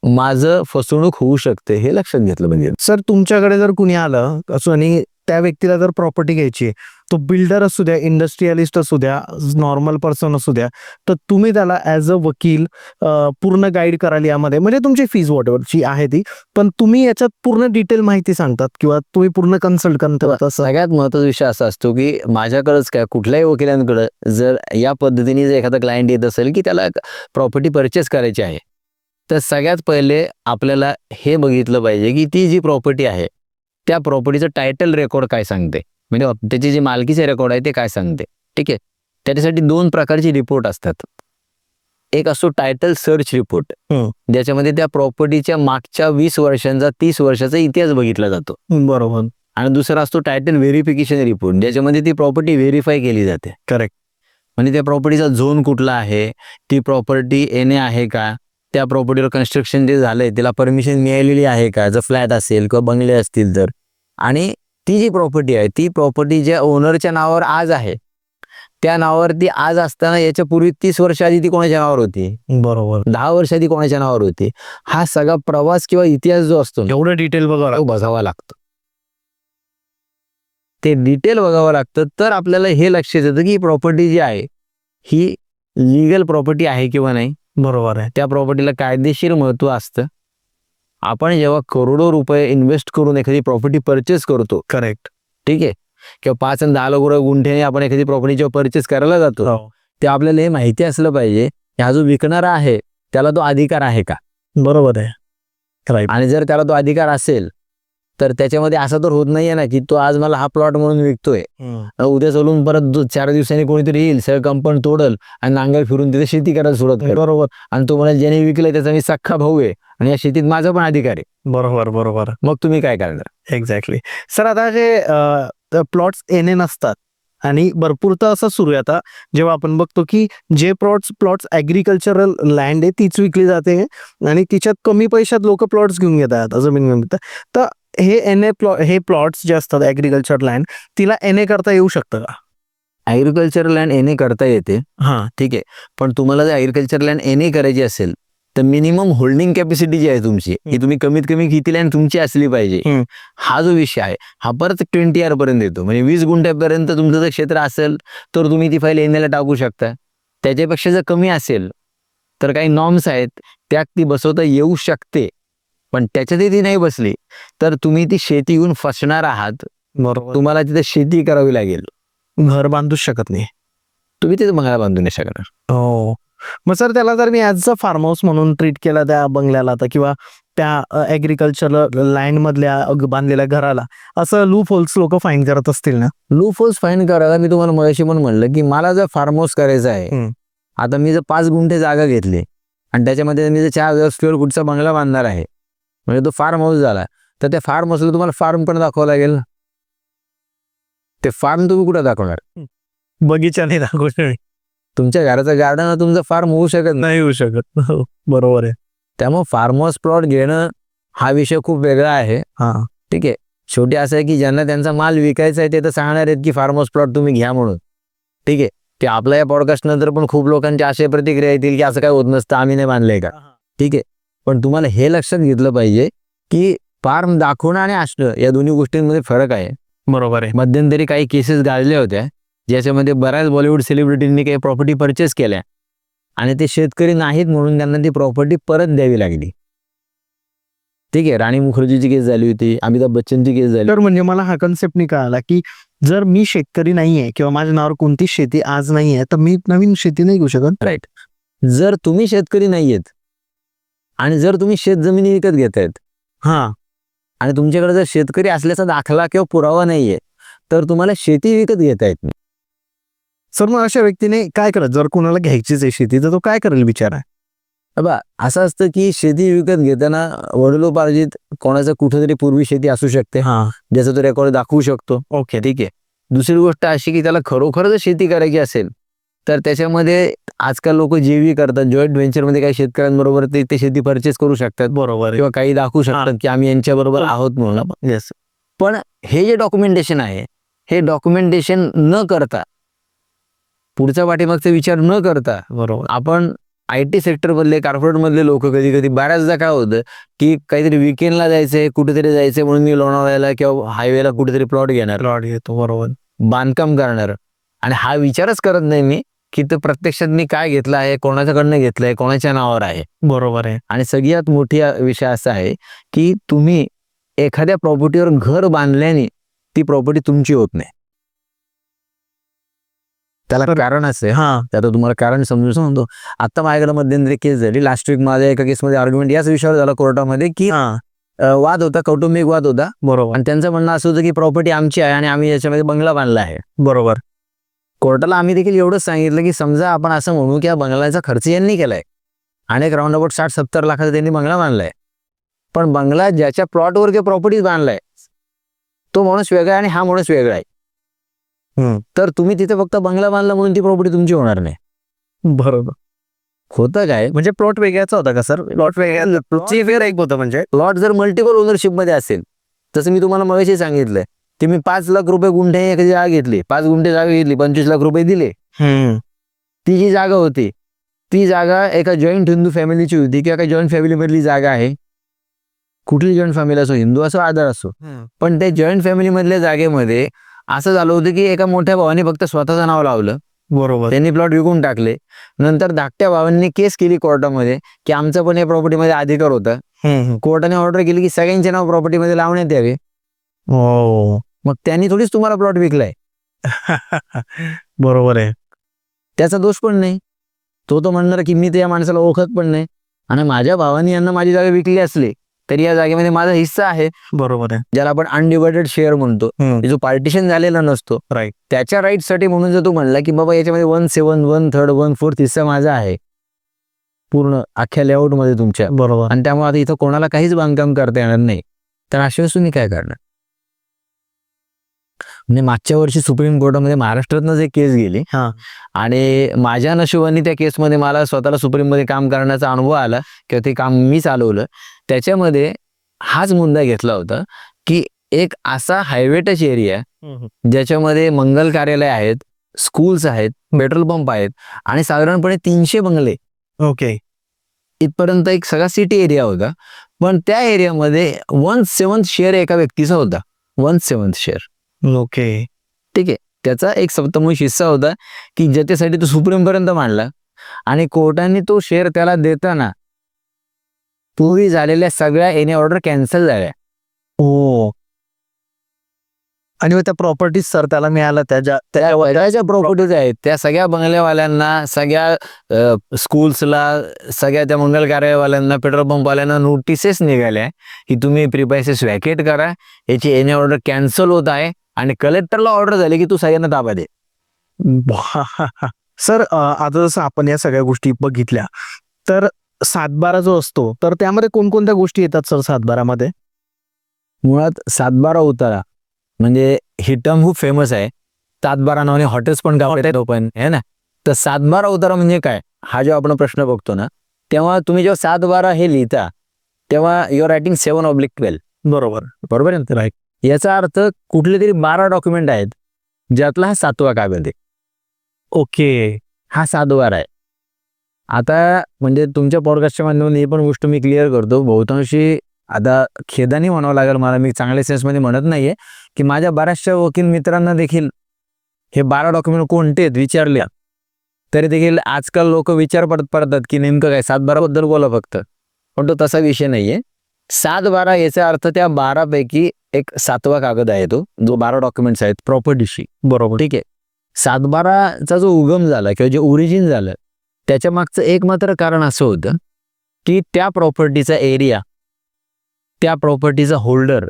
माझं फसवणूक होऊ शकते, हे लक्षात घेतलं पाहिजे.
सर, तुमच्याकडे जर कुणी आलं असं आणि त्या व्यक्तीला जर प्रॉपर्टी घ्यायची, तो बिल्डर असू द्या, इंडस्ट्रियलिस्ट असू द्या, नॉर्मल पर्सन असू द्या, तर तुम्ही त्याला ॲज अ वकील पूर्ण गाईड कराल यामध्ये, म्हणजे तुमची फीज वॉटएव्हरची आहे ती, पण तुम्ही याच्यात पूर्ण डिटेल माहिती सांगतात किंवा तुम्ही पूर्ण कन्सल्ट करता.
सगळ्यात महत्त्वाचा विषय असा असतो की माझ्याकडेच काय, कुठल्याही वकिलांकडे जर या पद्धतीने जर एखादा क्लायंट येत असेल की त्याला प्रॉपर्टी परचेस करायची आहे, तर सगळ्यात पहिले आपल्याला हे बघितलं पाहिजे की ती जी प्रॉपर्टी आहे त्या प्रॉपर्टीचं टायटल रेकॉर्ड काय सांगते, म्हणजे त्याची जी मालकीचे रेकॉर्ड आहे ते काय सांगते. ठीक आहे. त्याच्यासाठी दोन प्रकारची रिपोर्ट असतात. एक असतो टायटल सर्च रिपोर्ट, ज्याच्यामध्ये त्या प्रॉपर्टीच्या मागच्या 20 वर्षांचा 30 वर्षाचा इतिहास बघितला जातो.
बरोबर.
आणि दुसरा असतो टायटल व्हेरिफिकेशन रिपोर्ट, ज्याच्यामध्ये ती प्रॉपर्टी व्हेरीफाय केली जाते.
करेक्ट.
म्हणजे त्या प्रॉपर्टीचा झोन कुठला आहे, ती प्रॉपर्टी एने आहे का, त्या प्रॉपर्टीवर कन्स्ट्रक्शन जे झालंय त्याला परमिशन मिळालेली आहे का, जर फ्लॅट असेल किंवा बंगले असतील तर. आणि ती जी प्रॉपर्टी आहे ती प्रॉपर्टी ज्या ओनरच्या नावावर आज आहे त्या नावावरती आज असताना याच्या पूर्वी 30 वर्ष आधी ती कोणाच्या नावावर होती,
बरोबर,
10 वर्ष आधी कोणाच्या नावावर होती, हा सगळा प्रवास किंवा इतिहास जो असतो
एवढं डिटेल
बघावा लागतो. ते डिटेल बघावं लागतं, तर आपल्याला हे लक्षात येतं की प्रॉपर्टी जी आहे ही लिगल प्रॉपर्टी आहे किंवा नाही.
बरोबर आहे.
त्या प्रॉपर्टीला कायदेशीर महत्त्व असतं. आपण जेव्हा करोडो रुपये इन्व्हेस्ट करून एखादी प्रॉपर्टी परचेस करतो,
करेक्ट,
ठीक आहे, किंवा 5 आणि 10 लाख रुपये गुंठ्याने आपण एखादी प्रॉपर्टी जेव्हा परचेस करायला जातो, ते आपल्याला हे माहिती असलं पाहिजे हा जो विकणारा आहे त्याला तो अधिकार आहे का.
बरोबर आहे. राईट.
आणि जर त्याला तो अधिकार असेल तर त्याच्यामध्ये असं तर होत नाहीये ना की तो आज मला हा प्लॉट म्हणून विकतोय, उद्या चालून परत 4 दिवसांनी कोणीतरी येईल, सगळं कंपाऊंड तोडल आणि नांगर फिरून तिथे शेती करायला सुरुवात होईल.
बरोबर.
आणि तो म्हणाल ज्याने विकलंय त्याचा मी सख्खा भाऊ आहे आणि या शेतीत माझा पण अधिकार आहे.
बरोबर, बरोबर.
मग तुम्ही काय करणार.
एक्झॅक्टली. सर, आता जे प्लॉट्स एने नसतात आणि भरपूर तर असं सुरू आहे आता, जेव्हा आपण बघतो की जे प्लॉट्स ॲग्रिकल्चरल लँड आहे तीच विकली जाते आणि तिच्यात कमी पैशात लोक प्लॉट्स घेऊन घेतात, आता जमीन घेऊन घेतात. तर हे प्लॉट्स जे असतात ॲग्रिकल्चर लँड, तिला एने करता येऊ शकतं का?
ॲग्रिकल्चर लँड एने करता येते,
हां,
ठीक आहे, पण तुम्हाला जर ॲग्रिकल्चर लँड एने करायची असेल तर मिनिमम होल्डिंग कॅपॅसिटी जी आहे तुमची ही तुम्ही कमीत कमी किती लँड तुमची असली पाहिजे. हा जो विषय आहे हा परत 20 year पर्यंत येतो. म्हणजे 20 गुंठ्यापर्यंत तुमचं जर क्षेत्र असेल तर तुम्ही ती फाईल एनेला टाकू शकता. त्याच्यापेक्षा जर कमी असेल तर काही नॉर्म्स आहेत त्यात ती बसवता येऊ शकते, पण त्याच्यातही ती नाही बसली तर तुम्ही ती शेती घेऊन फसणार आहात.
बरोबर.
तुम्हाला तिथे शेती करावी लागेल,
घर बांधूच शकत नाही,
तुम्ही तिथे बंगला बांधू नाही शकणार.
हो. मग सर, त्याला जर मी ॲज अ फार्म हाऊस म्हणून ट्रीट केला त्या बंगल्याला तर किंवा त्या ॲग्रिकल्चर लँड मधल्या बांधलेल्या घराला, असं लूप होल्स लोक फाईन करत असतील ना?
लूप होल्स फाईन करायला मी तुम्हाला मगाशी पण म्हणलं की मला जर फार्म हाऊस करायचं आहे, आता मी जर 5 गुंठे जागा घेतली आणि त्याच्यामध्ये मी जर 4,000 स्क्वेअर फूटचा बंगला बांधणार आहे, म्हणजे तो फार्म हाऊस झाला, तर त्या फार्म हाऊसला तुम्हाला फार्म पण दाखवावं लागेल. ते फार्म तुम्ही कुठं दाखवणार?
बगीचा नाही दाखवू शकत,
तुमच्या घराचं गार्डन तुमचं फार्म होऊ शकत
नाही होऊ शकत. हो, बरोबर आहे.
त्यामुळे फार्म हाऊस प्लॉट घेणं हा विषय खूप वेगळा आहे.
हां,
ठीक आहे. शेवटी असं आहे की ज्यांना त्यांचा माल विकायचा आहे ते तर सांगणार आहेत की फार्म हाऊस प्लॉट तुम्ही घ्या म्हणून, ठीक आहे. ते आपल्या या पॉडकास्ट नंतर पण खूप लोकांच्या अशा प्रतिक्रिया येतील की असं काय होत नसतं, आम्ही नाही बांधलंय का. ठीक आहे. पण तुम्हाला हे लक्षात घेतलं पाहिजे की फार्म दाखवणं आणि असणं या दोन्ही गोष्टींमध्ये फरक आहे.
बरोबर आहे.
मध्यंतरी काही केसेस गाजल्या होत्या ज्याच्यामध्ये बऱ्याच बॉलिवूड सेलिब्रिटींनी काही प्रॉपर्टी परचेस केल्या आणि ते शेतकरी नाहीत म्हणून त्यांना ती प्रॉपर्टी परत द्यावी लागली. ठीक आहे. राणी मुखर्जीची केस झाली होती, अमिताभ बच्चनची केस झाली.
तर म्हणजे मला हा कन्सेप्ट नाही कळाला की जर मी शेतकरी नाहीये किंवा माझ्या नावावर कोणतीच शेती आज नाहीये तर मी नवीन शेती नाही घेऊ शकत.
राईट. जर तुम्ही शेतकरी नाहीयेत आणि जर तुम्ही शेत जमिनी विकत घेतायत
हा,
आणि तुमच्याकडे जर शेतकरी असल्याचा दाखला किंवा पुरावा नाहीये तर तुम्हाला शेती विकत घेता येत नाही.
सर मग अशा व्यक्तीने काय करत, जर कोणाला घ्यायचीच आहे शेती तर तो काय करेल बिचारा?
बा असं असतं की शेती विकत घेताना वडिलोपार्जित कोणाचं कुठेतरी पूर्वी शेती असू शकते,
हा,
ज्याचा तो रेकॉर्ड दाखवू शकतो.
ओके.
ठीक आहे. दुसरी गोष्ट अशी की त्याला खरोखर जर शेती करायची असेल तर त्याच्यामध्ये आजकाल लोक जेवी करतात, जॉईंट व्हेंचरमध्ये काही शेतकऱ्यांबरोबर ते शेती परचेस करू शकतात
बरोबर आहे.
किंवा काही दाखवू शकतात की आम्ही यांच्याबरोबर आहोत म्हणून.
येस.
पण हे जे डॉक्युमेंटेशन आहे हे डॉक्युमेंटेशन न करता, पुढचा पाठीमागचा विचार न करता
बरोबर.
आपण IT सेक्टरमधले कॉर्पोरेटमधले लोक कधी कधी बऱ्याचदा काय होतं की काहीतरी विकेंडला जायचंय, कुठेतरी जायचंय म्हणून मी लोणावळ्याला किंवा हायवेला कुठेतरी प्लॉट घेणार,
प्लॉट घेतो. बरोबर.
बांधकाम करणार आणि हा विचारच करत नाही मी की तो प्रत्यक्षात मी काय घेतलं आहे, कोणाच्याकडनं घेतलंय, कोणाच्या नावावर आहे.
बरोबर आहे.
आणि सगळ्यात मोठी विषय असा आहे की तुम्ही एखाद्या प्रॉपर्टीवर घर बांधल्याने ती प्रॉपर्टी तुमची होत नाही. त्याला कारण असं आहे.
हा,
त्यात तुम्हाला कारण समजून सांगतो. आता माझ्याकडे मध्यंतरी केस झाली. लास्ट वीक माझ्या एका केसमध्ये आर्ग्युमेंट याच विषयावर झाला कोर्टामध्ये की
हा,
वाद होता, कौटुंबिक वाद होता
बरोबर.
आणि त्यांचं म्हणणं असं होतं की प्रॉपर्टी आमची आहे आणि आम्ही याच्यामध्ये बंगला बांधला आहे.
बरोबर.
कोर्टाला आम्ही देखील एवढंच सांगितलं की समजा आपण असं म्हणू की या बंगल्याचा खर्च यांनी केलाय आणि एक राऊंड अबाउट 60-70 लाखाचा त्यांनी बंगला बांधलाय, पण बंगला ज्याच्या प्लॉटवर किंवा प्रॉपर्टीज बांधलाय तो माणूस वेगळा आहे आणि हा माणूस वेगळा आहे. तर तुम्ही तिथे फक्त बंगला बांधला म्हणून ती प्रॉपर्टी तुमची होणार नाही.
बरोबर.
होतं काय
म्हणजे प्लॉट वेगळ्याचा होता का सर? प्लॉट वेगळ्याची फेर एक होतं म्हणजे
प्लॉट जर मल्टिपल ओनरशिप मध्ये असेल, जसं मी तुम्हाला मगाशी सांगितलंय की मी 5 लाख रुपये गुंठे एखादी जागा घेतली, 5 गुंठे जागा घेतली, 25 लाख रुपये दिले. ती जी जागा होती ती जागा एका जॉईंट हिंदू फॅमिलीची होती किंवा काही जॉईंट फॅमिलीमधली जागा आहे. कुठली जॉईंट फॅमिली असो, हिंदू असो, आधार असो, पण त्या जॉईंट फॅमिलीमधल्या जागेमध्ये असं झालं होतं की एका मोठ्या भावाने फक्त स्वतःचं नाव लावलं.
बरोबर.
त्यांनी प्लॉट विकून टाकले. नंतर धाकट्या भावांनी केस केली कोर्टामध्ये की आमचा पण या प्रॉपर्टीमध्ये अधिकार होता. कोर्टाने ऑर्डर केली की सगळ्यांचे नाव प्रॉपर्टीमध्ये लावण्यात यावे.
हो.
मग त्यांनी थोडीच तुम्हाला प्लॉट विकलाय.
बरोबर आहे.
त्याचा दोष पण नाही. तो म्हणणार की मी त्या माणसाला ओळखत पण नाही आणि माझ्या भावाने यांना माझी जागा विकली असली तरी या जागेमध्ये माझा हिस्सा आहे.
बरोबर आहे.
ज्याला आपण अनडिवायडेड शेअर म्हणतो, जो पार्टिशन झालेला नसतो,
राईट.
त्याच्या राईटसाठी म्हणून जर तू म्हणला की बाबा याच्यामध्ये 1/7, 1/3, 1/4 हिस्सा माझा आहे पूर्ण अख्ख्या लेआउटमध्ये तुमच्या,
बरोबर.
आणि त्यामुळे आता इथं कोणाला काहीच बांधकाम करता येणार नाही, तर अशा वेळेस तुम्ही काय करणार? म्हणजे मागच्या वर्षी सुप्रीम कोर्टामध्ये महाराष्ट्रातनं जे केस गेली आणि माझ्या नशिबाने त्या केसमध्ये मला स्वतःला सुप्रीममध्ये काम करण्याचा अनुभव आला किंवा ते काम मी चालवलं. त्याच्यामध्ये हाच मुद्दा घेतला होता की एक असा हायवे टच एरिया ज्याच्यामध्ये मंगल कार्यालय आहेत, स्कूल्स आहेत, पेट्रोल पंप आहेत आणि साधारणपणे 300 बंगले,
ओके,
इथपर्यंत एक सगळा सिटी एरिया होता. पण त्या एरियामध्ये 1/7 शेअर एका व्यक्तीचा होता. 1/7 शेअर.
ओके.
ठीक आहे. त्याचा एक सप्तमूष हिस्सा होता की ज्याच्यासाठी तो सुप्रीम पर्यंत मांडला आणि कोर्टाने तो शेअर त्याला देताना पूर्वी झालेल्या सगळ्या एनी ऑर्डर कॅन्सल झाल्या.
हो. आणि मग त्या प्रॉपर्टीज सर त्याला मिळाल्या
त्या प्रॉपर्टीज आहेत त्या सगळ्या बंगल्यावाल्यांना, सगळ्या स्कूल्सला, सगळ्या त्या मंगल कार्यालयावाल्यांना, पेट्रोल पंपवाल्यांना नोटिसेस निघाल्या की तुम्ही प्रिपायसेस व्हॅकेट करा, याची एनी ऑर्डर कॅन्सल होत आहे आणि कलेक्टरला ऑर्डर झाली की तू सगळ्यांना ताबा दे.
सर आता जसं आपण या सगळ्या गोष्टी बघितल्या तर 7/12 जो असतो तर त्यामध्ये कोणकोणत्या गोष्टी येतात सर 7/12
मुळात 7/12 उतारा म्हणजे ही टर्म खूप फेमस आहे. 7/12 नावाने हॉटेल्स पण गावात ओपन आहे ना. तर 7/12 उतारा म्हणजे काय, हा जेव्हा आपण प्रश्न बघतो ना तेव्हा तुम्ही जेव्हा 7/12 हे लिहिता तेव्हा युअर रायटिंग 7/12. बरोबर आहे ना. राईट. याचा अर्थ कुठले तरी 12 डॉक्युमेंट आहेत ज्यातला हा 7वा कागद आहे.
ओके.
हा 7/12 आहे. आता म्हणजे तुमच्या पॉडकास्टच्या माध्यमातून ही पण गोष्ट मी क्लिअर करतो. बहुतांशी आता खेदानी म्हणावं लागेल मला, मी चांगल्या सेन्समध्ये म्हणत नाहीये, की माझ्या बऱ्याचशा वकील मित्रांना देखील हे 12 डॉक्युमेंट कोणते आहेत विचारले तरी देखील आजकाल लोक विचार पडतात की नेमकं काय 7-12 बद्दल बोला फक्त. पण तो तसा विषय नाहीये. 7-12 याचा अर्थ त्या 12 पैकी एक 7वा कागद आहे तो, जो 12 डॉक्युमेंट्स आहेत प्रॉपर्टीशी.
बरोबर.
ठीक आहे. 7-12चा जो उगम झाला किंवा जे ओरिजिन झालं त्याच्या मागचं एक मात्र कारण असं होतं की त्या प्रॉपर्टीचा एरिया, त्या प्रॉपर्टीचा होल्डर,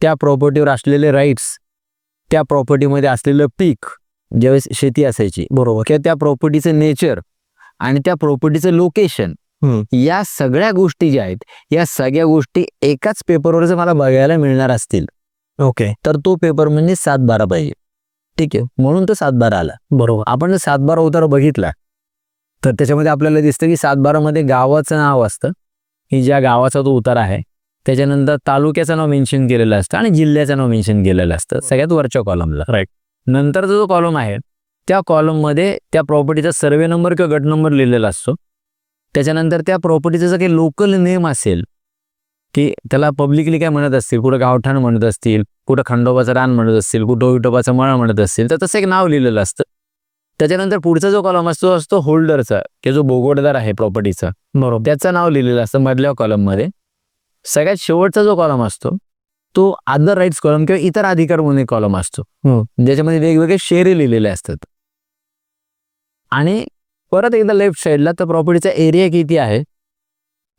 त्या प्रॉपर्टीवर असलेले राईट्स, त्या प्रॉपर्टीमध्ये असलेलं पीक ज्यावेळेस शेती असायची,
बरोबर.
किंवा त्या प्रॉपर्टीचं नेचर आणि त्या प्रॉपर्टीचं लोकेशन, या सगळ्या गोष्टी ज्या आहेत या सगळ्या गोष्टी एकाच पेपरवर जर मला बघायला मिळणार असतील
ओके,
तर तो पेपर म्हणजे 7-12 पाहिजे. ठीक आहे, म्हणून तो 7-12 आला.
बरोबर.
आपण जर 7-12 उतारा बघितला तर त्याच्यामध्ये आपल्याला दिसतं की 7-12 मध्ये गावाचं नाव असतं की ज्या गावाचा तो उतारा आहे, त्याच्यानंतर तालुक्याचं नाव मेन्शन केलेलं असतं आणि जिल्ह्याचं नाव मेन्शन केलेलं असतं सगळ्यात वरच्या कॉलमला.
राईट.
नंतरचा जो कॉलम आहे त्या कॉलममध्ये त्या प्रॉपर्टीचा सर्वे नंबर किंवा गट नंबर लिहिलेला असतो. त्याच्यानंतर त्या प्रॉपर्टीचं जर काही लोकल नेम असेल, की त्याला पब्लिकली काय म्हणत असतील, कुठं गावठाण म्हणत असतील, कुठं खंडोबाचं रान म्हणत असतील, कुठं विठोबाचा मळा म्हणत असतील, तर तसं एक नाव लिहिलेलं असतं. त्याच्यानंतर पुढचा जो कॉलम असतो होल्डरचा किंवा जो भोगवटदार आहे प्रॉपर्टीचा,
बरोबर.
त्याचं नाव लिहिलेलं असतं मधल्या कॉलममध्ये. सगळ्यात शेवटचा जो कॉलम असतो तो अदर राईट्स कॉलम किंवा इतर अधिकार म्हणून एक कॉलम असतो, ज्याच्यामध्ये वेगवेगळे शेरे लिहिलेले असतात. आणि परत एकदा लेफ्ट साईडला तर प्रॉपर्टीचा एरिया किती आहे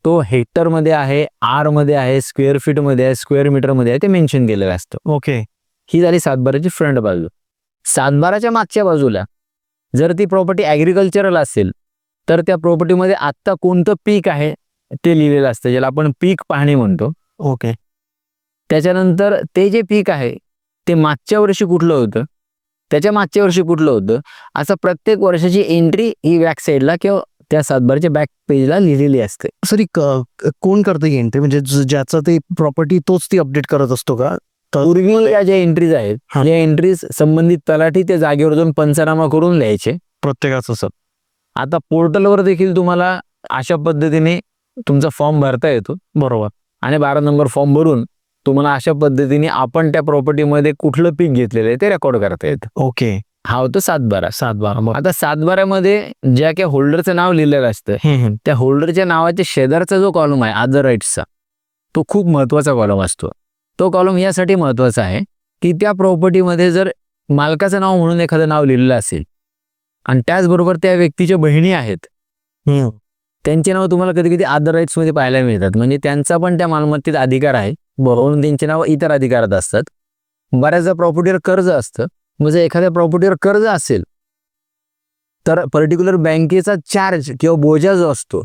तो हेक्टरमध्ये आहे, आरमध्ये आहे, स्क्वेअर फीटमध्ये आहे, स्क्वेअर मीटरमध्ये आहे, ते मेन्शन केलेलं असतं.
ओके.
ही झाली 7-12ची फ्रंट बाजू. 7-12च्या मागच्या बाजूला जर ती प्रॉपर्टी ॲग्रिकल्चरल असेल तर त्या प्रॉपर्टीमध्ये आत्ता कोणतं पीक आहे ते लिहिलेलं असतं, ज्याला आपण पीक पाहणी म्हणतो.
ओके.
त्याच्यानंतर ते जे पीक आहे ते मागच्या वर्षी कुठलं होतं, त्याच्या मागच्या वर्षी कुठलं होतं, असं प्रत्येक वर्षाची एंट्री ही बॅक साईडला किंवा त्या 7-12च्या बॅक पेजला लिहिलेली असते.
सर कोण करतं ही एंट्री, म्हणजे ज्याचं ते प्रॉपर्टी तोच ती अपडेट करत असतो का?
पूर्वी या ज्या एंट्रीज आहेत या एंट्रीज संबंधित तलाठी त्या जागेवर जाऊन पंचनामा करून लिहायचे
प्रत्येकाचं सर.
आता पोर्टलवर देखील तुम्हाला अशा पद्धतीने तुमचा फॉर्म भरता येतो.
बरोबर.
आणि 12 नंबर फॉर्म भरून तुम्हाला अशा पद्धतीने आपण त्या प्रॉपर्टीमध्ये कुठलं पीक घेतलेलं आहे ते रेकॉर्ड करता येतं.
ओके.
हा होतो 7-12.
7-12.
आता 7-12मध्ये ज्या काही होल्डरचं नाव लिहिलेलं असतं त्या होल्डरच्या नावाच्या शेजारचा जो कॉलम आहे अदर राईट्सचा, तो खूप महत्वाचा कॉलम असतो. तो कॉलम यासाठी महत्वाचा आहे की त्या प्रॉपर्टीमध्ये जर मालकाचं नाव म्हणून एखादं नाव लिहिलेलं असेल आणि त्याचबरोबर त्या व्यक्तीच्या बहिणी आहेत, त्यांचे नाव तुम्हाला कधी कधी अदर राईट्स मध्ये पाहायला मिळतात, म्हणजे त्यांचा पण त्या मालमत्तेत अधिकार आहे, म्हणून त्यांचे नाव इतर अधिकारात असतात. बऱ्याचदा प्रॉपर्टीवर कर्ज असतं, म्हणजे एखाद्या प्रॉपर्टीवर कर्ज असेल तर पर्टिक्युलर बँकेचा चार्ज किंवा बोजा जो असतो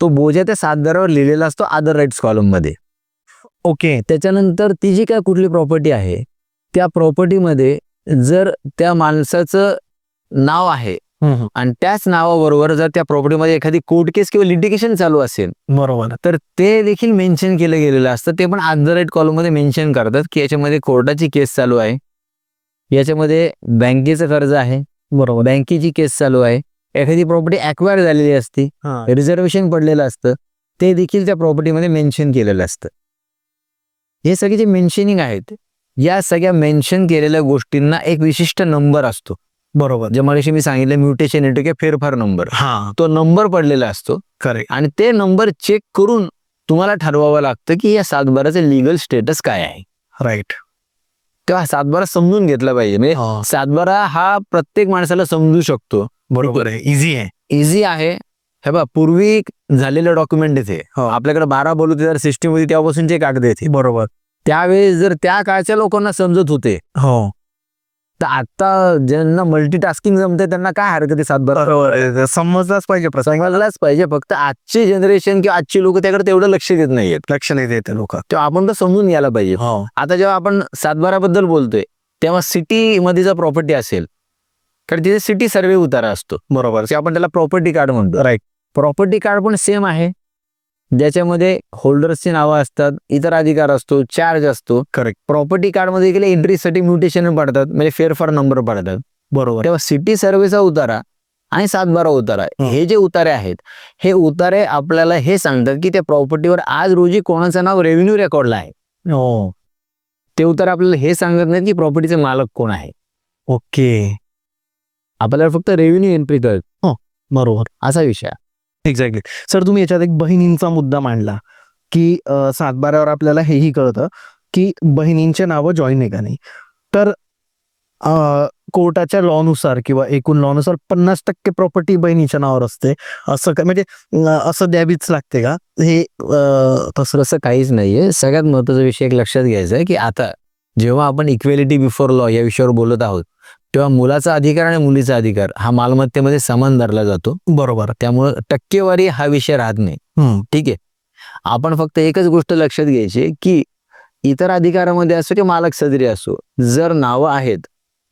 तो बोजा त्या 7-12वर लिहिलेला असतो अदर राईट्स कॉलम मध्ये.
ओके.
त्याच्यानंतर ती जी काय कुठली प्रॉपर्टी आहे त्या प्रॉपर्टीमध्ये जर त्या माणसाचं नाव आहे आणि त्याच नावाबरोबर जर त्या प्रॉपर्टीमध्ये एखादी कोर्ट केस किंवा लिटिगेशन चालू असेल,
बरोबर,
तर ते देखील मेन्शन केलं गेलेलं असतं. ते पण अदर राईट कॉलम मध्ये मेन्शन करतात की याच्यामध्ये कोर्टाची केस चालू आहे, याच्यामध्ये बँकेचं कर्ज आहे,
बरोबर,
बँकेची केस चालू आहे, एखादी प्रॉपर्टी ॲक्वायर झालेली असते, रिझर्वेशन पडलेलं असतं, ते देखील त्या प्रॉपर्टीमध्ये मेन्शन केलेलं असतं. हे सगळे जे मेन्शनिंग आहेत या सगळ्या मेन्शन केलेल्या गोष्टींना एक विशिष्ट नंबर असतो.
बरोबर.
जे मगाशी मी सांगितलं म्युटेशन येतो किंवा फेरफार नंबर, तो नंबर पडलेला असतो.
करेक्ट.
आणि ते नंबर चेक करून तुम्हाला ठरवावं लागतं की या 7-12चं लिगल स्टेटस काय आहे.
राईट.
तेव्हा 7-12 समजून घेतला पाहिजे, म्हणजे 7-12 हा प्रत्येक माणसाला समजू शकतो.
बरोबर आहे, इझी आहे.
इझी आहे. हे बघा, पूर्वी झालेलं डॉक्युमेंट येते आपल्याकडे 12 बलुतेदार सिस्टीम होती तेव्हापासूनचे कागद येते.
बरोबर.
त्यावेळेस जर त्या काळच्या लोकांना समजत होते तर आता ज्यांना मल्टीटास्किंग जमते त्यांना काय हरकत आहे 7-12
समजलाच पाहिजे,
समजलाच पाहिजे. फक्त आजची जनरेशन किंवा आजची लोक त्याकडे तेवढं लक्ष देत नाहीयेत,
लक्ष नाही देते लोक.
तेव्हा आपण तर समजून घ्यायला पाहिजे. आता जेव्हा आपण 7-12 बद्दल बोलतोय तेव्हा सिटी मध्ये जर प्रॉपर्टी असेल कारण तिथे सिटी सर्वे उतारा असतो.
बरोबर.
आपण त्याला प्रॉपर्टी कार्ड म्हणतो.
राईट.
प्रॉपर्टी कार्ड पण सेम आहे, ज्याच्यामध्ये होल्डर्सची नावं असतात, इतर अधिकार असतो, चार्ज असतो.
करेक्ट.
प्रॉपर्टी कार्ड मध्ये एंट्रीसाठी म्युटेशन पडतात, म्हणजे फेरफार नंबर पडतात.
बरोबर.
तेव्हा सिटी सर्वेचा उतारा आणि 7-12 उतारा. हे जे उतारे आहेत, हे उतारे आपल्याला हे सांगतात की त्या प्रॉपर्टीवर आज रोजी कोणाचं नाव रेव्हेन्यू रेकॉर्डला आहे.
हो.
ते उतारे आपल्याला हे सांगत नाहीत की प्रॉपर्टीचे मालक कोण आहे.
ओके.
आपल्याला फक्त रेव्हेन्यू एंट्री कळत,
बरोबर.
असा विषय आहे.
एक्झॅक्टली. सर, तुम्ही याच्यात एक बहिणींचा मुद्दा मांडला की 7-12वर आपल्याला हेही कळतं की बहिणींचे नावं जॉईन आहे का नाही. तर कोर्टाच्या लॉनुसार किंवा एकूण लॉनुसार 50% प्रॉपर्टी बहिणीच्या नावावर असते, असं काय म्हणजे असं द्यावीच लागते का हे?
तसं काहीच नाहीये. सगळ्यात महत्त्वाचा विषय एक लक्षात घ्यायचा आहे की आता जेव्हा आपण इक्वेलिटी बिफोर लॉ या विषयावर बोलत आहोत, तेव्हा मुलाचा अधिकार आणि मुलीचा अधिकार हा मालमत्तेमध्ये समान धरला जातो.
बरोबर.
त्यामुळे टक्केवारी हा विषय राहत नाही. ठीक आहे. आपण फक्त एकच गोष्ट लक्षात घ्यायची की इतर अधिकारामध्ये असो की मालक सदरी असो, जर नावं आहेत,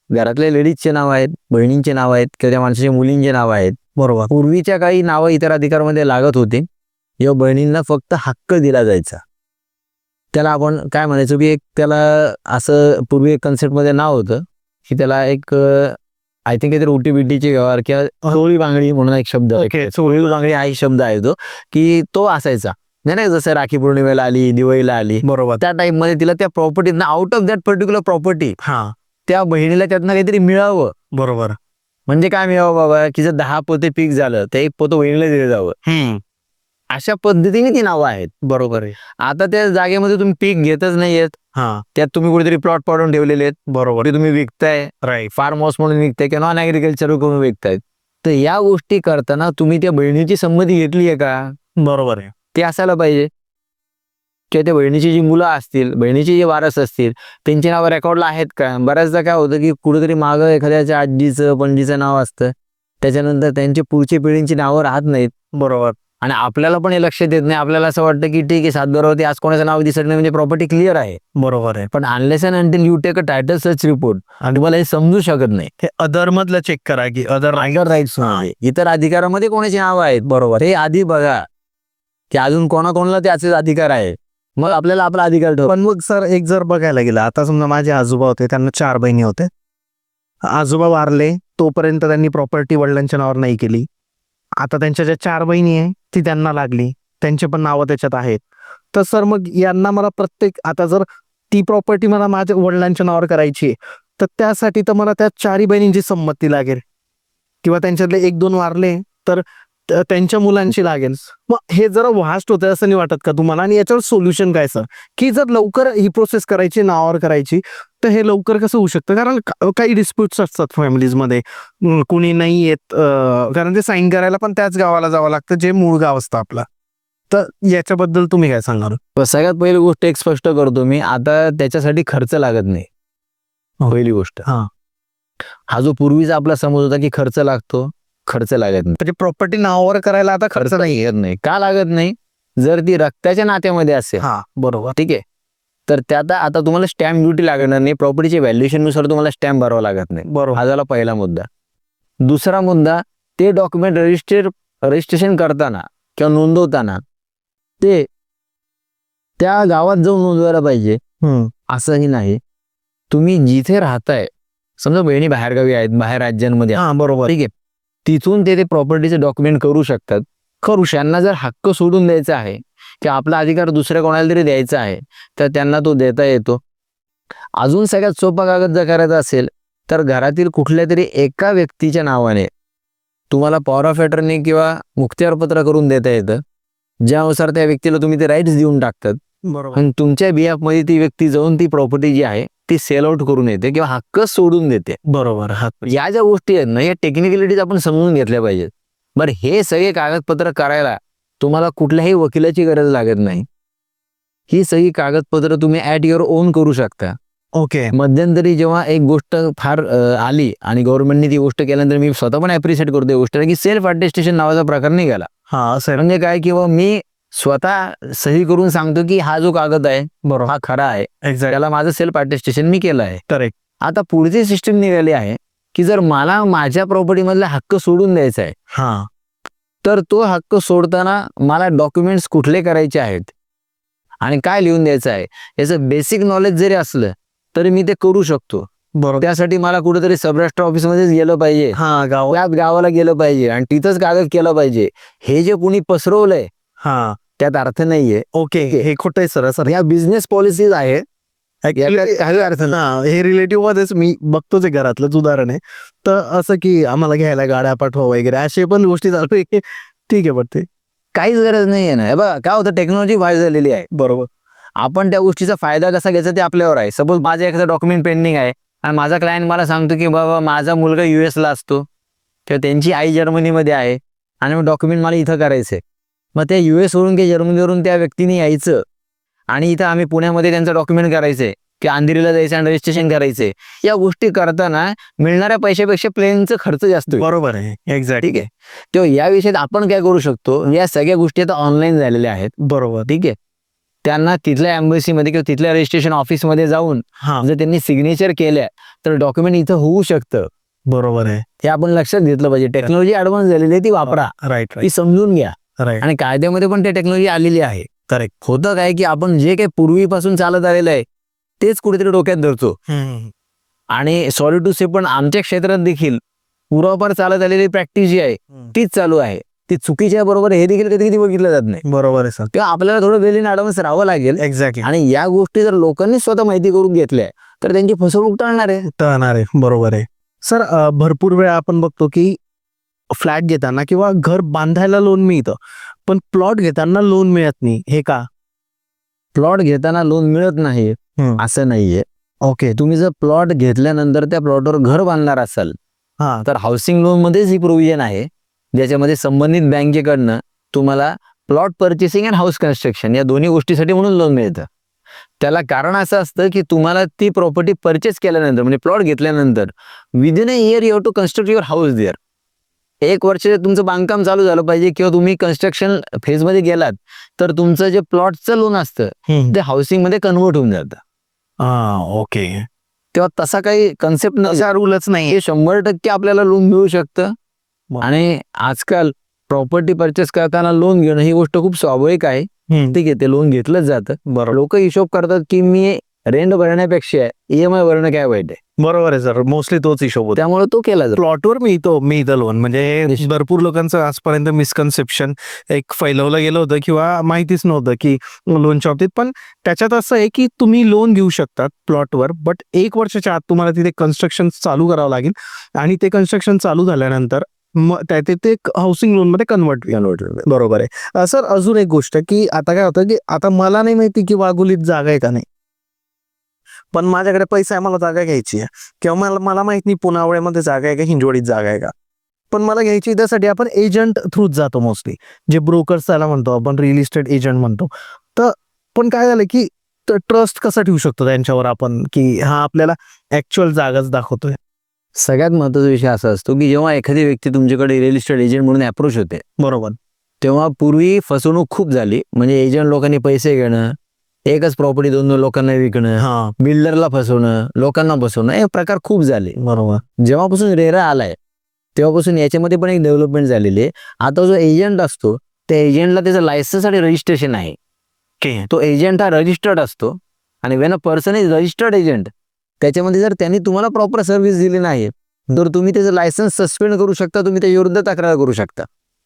घरातल्या लेडीजचे नाव आहेत, बहिणींचे नाव आहेत किंवा त्या माणसाच्या मुलींचे नाव आहेत.
बरोबर.
पूर्वीच्या काही नावं इतर अधिकारामध्ये लागत होते, या बहिणींना फक्त हक्क दिला जायचा. त्याला आपण काय म्हणायचो की एक त्याला असं पूर्वी एक कन्सेप्टमध्ये नाव होतं की त्याला एक आय थिंक काहीतरी उटीबिटीचे व्यवहार किंवा चोळी बांगडी म्हणून एक शब्द आहे. चोळी बांगडी हा शब्द आहे तो असायचा. नाही जसं राखी पौर्णिमेला आली, दिवाळीला आली,
बरोबर,
त्या टाइममध्ये तिला त्या प्रॉपर्टीतनं out of that particular property त्या बहिणीला त्यातनं काहीतरी मिळावं.
बरोबर.
म्हणजे काय मिळावं बाबा, की जर 10 पोते पीक झालं तर 1 पोतं बहिणीला दिलं जावं. अशा पद्धतीने ती नावं आहेत.
बरोबर आहे.
आता त्या जागेमध्ये तुम्ही पीक घेतच नाहीयेत, त्यात तुम्ही कुठेतरी प्लॉट पाडून ठेवलेले आहेत.
बरोबर.
ते तुम्ही विकताय,
राईट.
फार्म हाऊस म्हणून विकताय किंवा नॉन ऍग्रिकल्चर करून विकतायत. तर या गोष्टी करताना तुम्ही त्या बहिणीची संमती घेतली आहे का?
बरोबर आहे.
ते असायला पाहिजे. किंवा त्या बहिणीची जी मुलं असतील, बहिणीचे जे वारस असतील, त्यांची नावं रेकॉर्डला आहेत का? बऱ्याचदा काय होतं की कुठेतरी मागं एखाद्याच्या आजीचं पणजीचं नाव असतं, त्याच्यानंतर त्यांची पुढची पिढींची नावं राहत नाहीत.
बरोबर.
आणि आपल्याला पण हे लक्षात येत नाही. आपल्याला असं वाटतं की ठीक आहे, 7-12वरती आज कोणाचं नाव दिसत नाही म्हणजे प्रॉपर्टी क्लिअर आहे.
बरोबर आहे.
पण unless and until you take a title search report आणि तुम्हाला हे समजू शकत नाही.
हे अदर मधलं चेक करा की अदर
राईट्स आहे, इतर अधिकारामध्ये कोणाची नावं आहेत. बरोबर. हे आधी बघा की अजून कोणाकोणाला त्याचे अधिकार आहे, मग आपल्याला आपला अधिकार ठेव.
पण मग सर, एक जर बघायला गेलं, आता समजा माझे आजोबा होते, त्यांना 4 बहिणी होते. आजोबा वारले तोपर्यंत त्यांनी प्रॉपर्टी वडिलांच्या नावावर नाही केली. आता त्यांच्या ज्या 4 बहिणी आहे ती त्यांना लागली, त्यांचे पण नावं त्याच्यात आहेत. तर सर, मग यांना मला प्रत्येक आता जर ती प्रॉपर्टी मला माझ्या वडिलांच्या नावावर करायची तर त्यासाठी तर मला त्या 4 बहिणींची संमती लागेल किंवा त्यांच्यातले 1-2 वारले तर त्यांच्या मुलांची लागेल. मग हे जरा व्हास्ट होतं असं नाही वाटत का तुम्हाला? आणि याच्यावर सोल्युशन काय सर, की जर लवकर ही प्रोसेस करायची, नावावर करायची, तर हे लवकर कसं होऊ शकतं? कारण काही डिस्प्यूट्स असतात फॅमिलीजमध्ये, कुणी नाही येत, कारण ते साईन करायला पण त्याच गावाला जावं लागतं जे मूळ गाव असतं आपलं. तर याच्याबद्दल तुम्ही काय सांगणार?
सगळ्यात पहिली गोष्ट एक स्पष्ट करतो मी, आता त्याच्यासाठी खर्च लागत नाही. पहिली गोष्ट, हा जो पूर्वीचा आपला समज होता की खर्च लागतो, खर्च लागत नाही.
म्हणजे प्रॉपर्टी नावावर करायला आता खर्च नाही
येत नाही. का लागत नाही? जर ती रक्ताच्या नात्यामध्ये असेल,
बरोबर,
ठीक आहे, तर त्यात आता तुम्हाला स्टॅम्प ड्युटी लागणार नाही. प्रॉपर्टीच्या व्हॅल्युएशन नुसार तुम्हाला स्टॅम्प भरावा लागत नाही.
बरोबर.
हा झाला पहिला मुद्दा. दुसरा मुद्दा, ते डॉक्युमेंट रजिस्ट्रेशन करताना किंवा नोंदवताना ते त्या गावात जाऊन नोंदवायला पाहिजे असंही नाही. तुम्ही जिथे राहताय, समजा बहिणी बाहेरगावी आहेत, बाहेर राज्यांमध्ये,
बरोबर,
ठीक आहे, तिथून ते प्रॉपर्टीचे डॉक्युमेंट करू शकतात. त्यांना जर हक्क सोडून द्यायचा आहे की आपला अधिकार दुसऱ्या कोणाला तरी द्यायचा आहे तर त्यांना तो देता येतो. अजून सगळ्यात सोपा कागद जर करायचा असेल तर घरातील कुठल्या तरी एका व्यक्तीच्या नावाने तुम्हाला पॉवर ऑफ अटर्नी किंवा मुखत्यारपत्र करून देता येतं, ज्यानुसार त्या व्यक्तीला तुम्ही ते राईट्स देऊन टाकतात.
बरोबर.
आणि तुमच्या बिहाफमध्ये ती व्यक्ती जाऊन ती प्रॉपर्टी जी आहे ती सेल आउट करून येते किंवा हक्क सोडून देते.
बरोबर.
या ज्या गोष्टी आहेत ना, या टेक्निकलिटीज आपण समजून घेतल्या पाहिजेत. बरं, हे सगळे कागदपत्र करायला तुम्हाला कुठल्याही वकिलाची गरज लागत नाही. ही सगळी कागदपत्र तुम्ही ॲट युअर ओन करू शकता.
ओके.
मध्यंतरी जेव्हा एक गोष्ट फार आली आणि गव्हर्नमेंटने ती गोष्ट केल्यानंतर मी स्वतः पण ॲप्रिशिएट करतो या गोष्टीला की सेल्फ अटेस्टेशन नावाचा प्रकार निघाला. म्हणजे काय, किंवा मी स्वतः सही करून सांगतो की हा जो कागद आहे बरोबर हा खरा आहे, त्याला माझं सेल्फ अटेस्टेशन मी केलं आहे.
करेक्ट.
आता पुढची सिस्टीम निघाली आहे की जर मला माझ्या प्रॉपर्टी मधला हक्क सोडून द्यायचा आहे तर तो हक्क सोडताना मला डॉक्युमेंट्स कुठले करायचे आहेत आणि काय लिहून द्यायचं आहे याचं बेसिक नॉलेज जरी असलं तरी मी ते करू शकतो.
बरोबर.
त्यासाठी मला कुठेतरी सब रजिस्टर ऑफिसमध्येच गेलं पाहिजे,
हा गाव.
त्याच गावाला गेलं पाहिजे आणि तिथंच कागद केलं पाहिजे. हे जे कुणी पसरवलंय
हा
त्यात अर्थ नाहीये.
ओके, हे खोटं आहे सर. सर
ह्या बिझनेस पॉलिसीज आहेत, याच्यात काही अर्थ नाही.
हा, हे रिलेटिव्ह मध्येच मी बघतोच आहे, घरातलंच उदाहरण आहे. तर असं की आम्हाला घ्यायला गाड्या पाठवा वगैरे असे पण गोष्टी चालू आहे. ठीक आहे, पण ते
काहीच गरज नाहीये ना. हे बघा काय होतं, टेक्नॉलॉजी वाढ झालेली आहे.
बरोबर.
आपण त्या गोष्टीचा फायदा कसा घ्यायचा ते आपल्यावर आहे. सपोज माझं एखादं डॉक्युमेंट पेंडिंग आहे आणि माझा क्लायंट मला सांगतो की बाबा माझा मुलगा US ला असतो किंवा त्यांची आई जर्मनीमध्ये आहे आणि मग डॉक्युमेंट मला इथं करायचंय. मग त्या US वरून किंवा जर्मनीवरून त्या व्यक्तीने यायचं आणि इथं आम्ही पुण्यामध्ये त्यांचं डॉक्युमेंट करायचंय की अंधेरीला जायचं आणि रजिस्ट्रेशन करायचंय. या गोष्टी करताना मिळणाऱ्या पैशापेक्षा प्लेनचा खर्च जास्त होईल.
बरोबर आहे, एक्झॅक्ट.
ठीक आहे. तेव्हा या विषयात आपण काय करू शकतो, या सगळ्या गोष्टी आता ऑनलाईन झालेल्या आहेत.
बरोबर.
ठीक आहे. त्यांना तिथल्या एम्बसीमध्ये किंवा तिथल्या रजिस्ट्रेशन ऑफिसमध्ये जाऊन
हा,
जर त्यांनी सिग्नेचर केल्या तर डॉक्युमेंट इथं होऊ शकतं.
बरोबर आहे.
हे आपण लक्षात घेतलं पाहिजे. टेक्नॉलॉजी ऍडव्हान्स झालेली आहे, ती वापरा,
राईट
ती
राईट
समजून घ्या.
राईट.
आणि कायद्यामध्ये पण ते टेक्नॉलॉजी आलेली आहे.
करेक्ट.
होतं काय की आपण जे काही पूर्वीपासून चालत आलेलं आहे तेच कुठेतरी डोक्यात धरतो. आणि सॉरी टू से पण आमच्या क्षेत्रात देखील पूर्वापार चालत आलेली प्रॅक्टिस जी आहे तीच चालू आहे. ती चुकीच्या बरोबर हे देखील कधी कधी बघितलं जात नाही.
बरोबर आहे सर.
तेव्हा आपल्याला थोडं वेल इन ॲडव्हान्स राहावं लागेल.
एक्झॅक्टली.
आणि या गोष्टी जर लोकांनी स्वतः माहिती करून घेतल्या तर त्यांची फसवणूक टळणार आहे.
टळणार आहे. बरोबर आहे सर. भरपूर वेळा आपण बघतो की फ्लॅट घेताना किंवा घर बांधायला लोन मिळतं, पण प्लॉट घेताना लोन मिळत नाही. हे का?
प्लॉट घेताना लोन मिळत नाही असं नाहीये.
ओके.
तुम्ही जर प्लॉट घेतल्यानंतर त्या प्लॉटवर घर बांधणार असाल
हा,
तर हाऊसिंग लोन मध्येच ही प्रोव्हिजन आहे, ज्याच्यामध्ये संबंधित बँकेकडनं तुम्हाला plot purchasing and house construction या दोन्ही गोष्टीसाठी म्हणून लोन मिळतं. त्याला कारण असं असतं की तुम्हाला ती प्रॉपर्टी परचेस केल्यानंतर म्हणजे प्लॉट घेतल्यानंतर within a year you have to construct your house there. 1 वर्ष तुमचं बांधकाम चालू झालं पाहिजे किंवा तुम्ही कन्स्ट्रक्शन फेजमध्ये गेलात तर तुमचं जे प्लॉटचं लोन असतं ते हाऊसिंग मध्ये कन्वर्ट होऊन जातं.
ओके.
तेव्हा तसा काही कन्सेप्ट
तसा रूलच नाही.
हे 100% आपल्याला लोन मिळू शकतं.
वा.
आणि आजकाल प्रॉपर्टी परचेस करताना लोन घेणं ही गोष्ट खूप स्वाभाविक आहे. ठीक आहे, ते लोन घेतलंच जातं.
बरोबर.
लोक हिशोब करतात की मी रेंट भरण्यापेक्षा EMI भरणं काय वाईट आहे,
बरोबर आहे सर. मोस्टली तोच हिशोब होता.
त्यामुळे तो केला जातो.
प्लॉटवर मिळतं लोन. म्हणजे हे
निश्चित.
भरपूर लोकांचं आजपर्यंत मिसकन्सेप्शन एक फैलवलं गेलं होतं किंवा माहितीच नव्हतं की लोनच्या बाबतीत. पण त्याच्यात असं आहे की तुम्ही लोन घेऊ शकतात प्लॉटवर, बट 1 वर्षाच्या आत तुम्हाला तिथे कन्स्ट्रक्शन चालू करावं लागेल आणि ते कन्स्ट्रक्शन चालू झाल्यानंतर मग ते हाऊसिंग लोन मध्ये कन्वर्ट. बरोबर आहे सर. अजून एक गोष्ट की आता काय होतं की आता मला नाही माहिती की वाघोलीत जागा आहे का नाही, पण माझ्याकडे पैसा आहे, मला जागा घ्यायची आहे. किंवा मला माहित नाही पुनावळ्यामध्ये जागा आहे का, हिंजवडीत जागा आहे का, पण मला घ्यायची. त्यासाठी आपण एजंट थ्रूच जातो मोस्टली, जे ब्रोकर्स त्याला म्हणतो आपण, रिअल इस्टेट एजंट म्हणतो. तर पण काय झालं की ट्रस्ट कसा ठेवू शकतो त्यांच्यावर आपण की हा आपल्याला ऍक्च्युअल जागाच दाखवतोय?
सगळ्यात महत्त्वाचा विषय असा असतो की जेव्हा एखादी व्यक्ती तुमच्याकडे रिअल इस्टेट एजंट म्हणून अप्रोच होते,
बरोबर,
तेव्हा पूर्वी फसवणूक खूप झाली. म्हणजे एजंट लोकांनी पैसे घेणं, एकच प्रॉपर्टी 2 लोकांना विकणं,
हा,
बिल्डरला फसवणं, लोकांना फसवणं, हे प्रकार खूप झाले.
बरोबर.
जेव्हापासून रेरा आलाय तेव्हापासून याच्यामध्ये पण एक डेव्हलपमेंट झालेली आहे. आता जो एजंट असतो त्या एजंटला त्याचं लायसन्स आणि रजिस्ट्रेशन आहे. तो एजंट हा रजिस्टर्ड असतो आणि when a person is registered agent, त्याच्यामध्ये जर त्यांनी तुम्हाला प्रॉपर सर्व्हिस दिली नाही तर तुम्ही त्याचं लायसन्स सस्पेंड करू शकता, तुम्ही त्या विरुद्ध तक्रार करू शकता.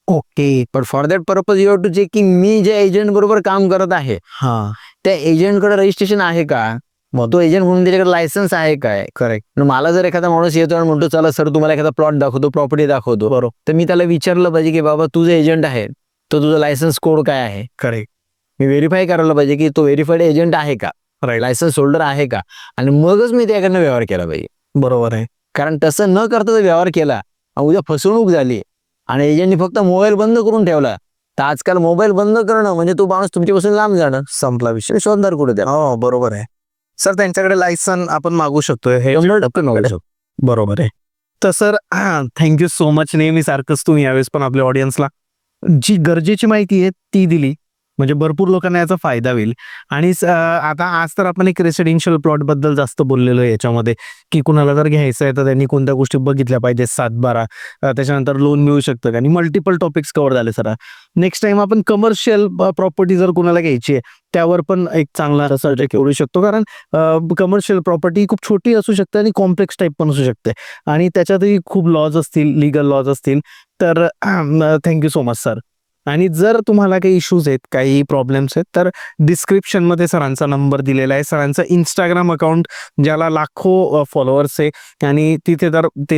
ओके.
पण for that purpose you have to check की मी ज्या एजंट बरोबर काम करत आहे
हा,
त्या एजंटकडे रजिस्ट्रेशन आहे का, मग तो एजंट म्हणून त्याच्याकडे लायसन्स आहे काय.
करेक्ट.
मला जर एखादा माणूस येतो आणि म्हणतो चला सर तुम्हाला एखादा प्लॉट दाखवतो, प्रॉपर्टी दाखवतो,
बरोबर,
तर मी त्याला विचारलं पाहिजे की बाबा तुझं एजंट आहे तर तुझं लायसन्स कोड काय आहे.
करेक्ट.
मी व्हेरीफाय करायला पाहिजे की तो व्हेरीफाईड एजंट आहे का,
राईट.
लायसन्स होल्डर आहे का, आणि मगच मी त्याकडनं व्यवहार केला पाहिजे.
बरोबर आहे.
कारण तसं न करता जर व्यवहार केला आणि उद्या फसवणूक झाली आणि एजंटनी फक्त मोबाईल बंद करून ठेवला, तर आजकाल मोबाईल बंद करणं म्हणजे तो माणूस तुमच्यापासून लांब जाणं,
संपला विषय.
शोधणार कुठे त्या.
हो, बरोबर आहे सर. त्यांच्याकडे लायसन आपण मागू शकतोय हे.
100% मागू शकतो.
बरोबर आहे. तर सर थँक्यू सो मच. नेहमी सारखंच तुम्ही यावेळेस पण आपल्या ऑडियन्सला जी गरजेची माहिती आहे ती दिली. म्हणजे भरपूर लोकांना याचा फायदा होईल. आणि आता आज तर आपण एक रेसिडेन्शियल प्लॉट बद्दल जास्त बोललेलो आहे याच्यामध्ये, की कुणाला जर घ्यायचं आहे तर त्यांनी कोणत्या गोष्टी बघितल्या पाहिजे 7-12, त्याच्यानंतर लोन मिळू शकतं आणि मल्टिपल टॉपिक्स कव्हर झाले सर. नेक्स्ट टाइम आपण कमर्शियल प्रॉपर्टी जर कुणाला घ्यायची आहे त्यावर पण एक चांगला सर्च करू शकतो, कारण कमर्शियल प्रॉपर्टी खूप छोटी असू शकते आणि कॉम्प्लेक्स टाईप पण असू शकते आणि त्याच्यातही खूप लॉज असतील, लिगल लॉज असतील. तर थँक्यू सो मच सर. आणि जर तुम्हाला काही इश्यूज आहेत, काही प्रॉब्लेम्स आहेत, तर डिस्क्रिप्शनमध्ये सरांचा नंबर दिलेला आहे. सरांचं इंस्टाग्राम अकाउंट ज्याला लाखो फॉलोअर्स आहे आणि तिथे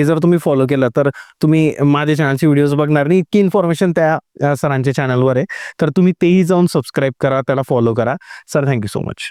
जर तुम्ही फॉलो केलं तर तुम्ही माझ्या चॅनलचे व्हिडिओज बघणार नाही, इतकी इन्फॉर्मेशन त्या सरांच्या चॅनलवर आहे. तर तुम्ही तेही जाऊन सबस्क्राईब करा, त्याला फॉलो करा. Sir thank you so much.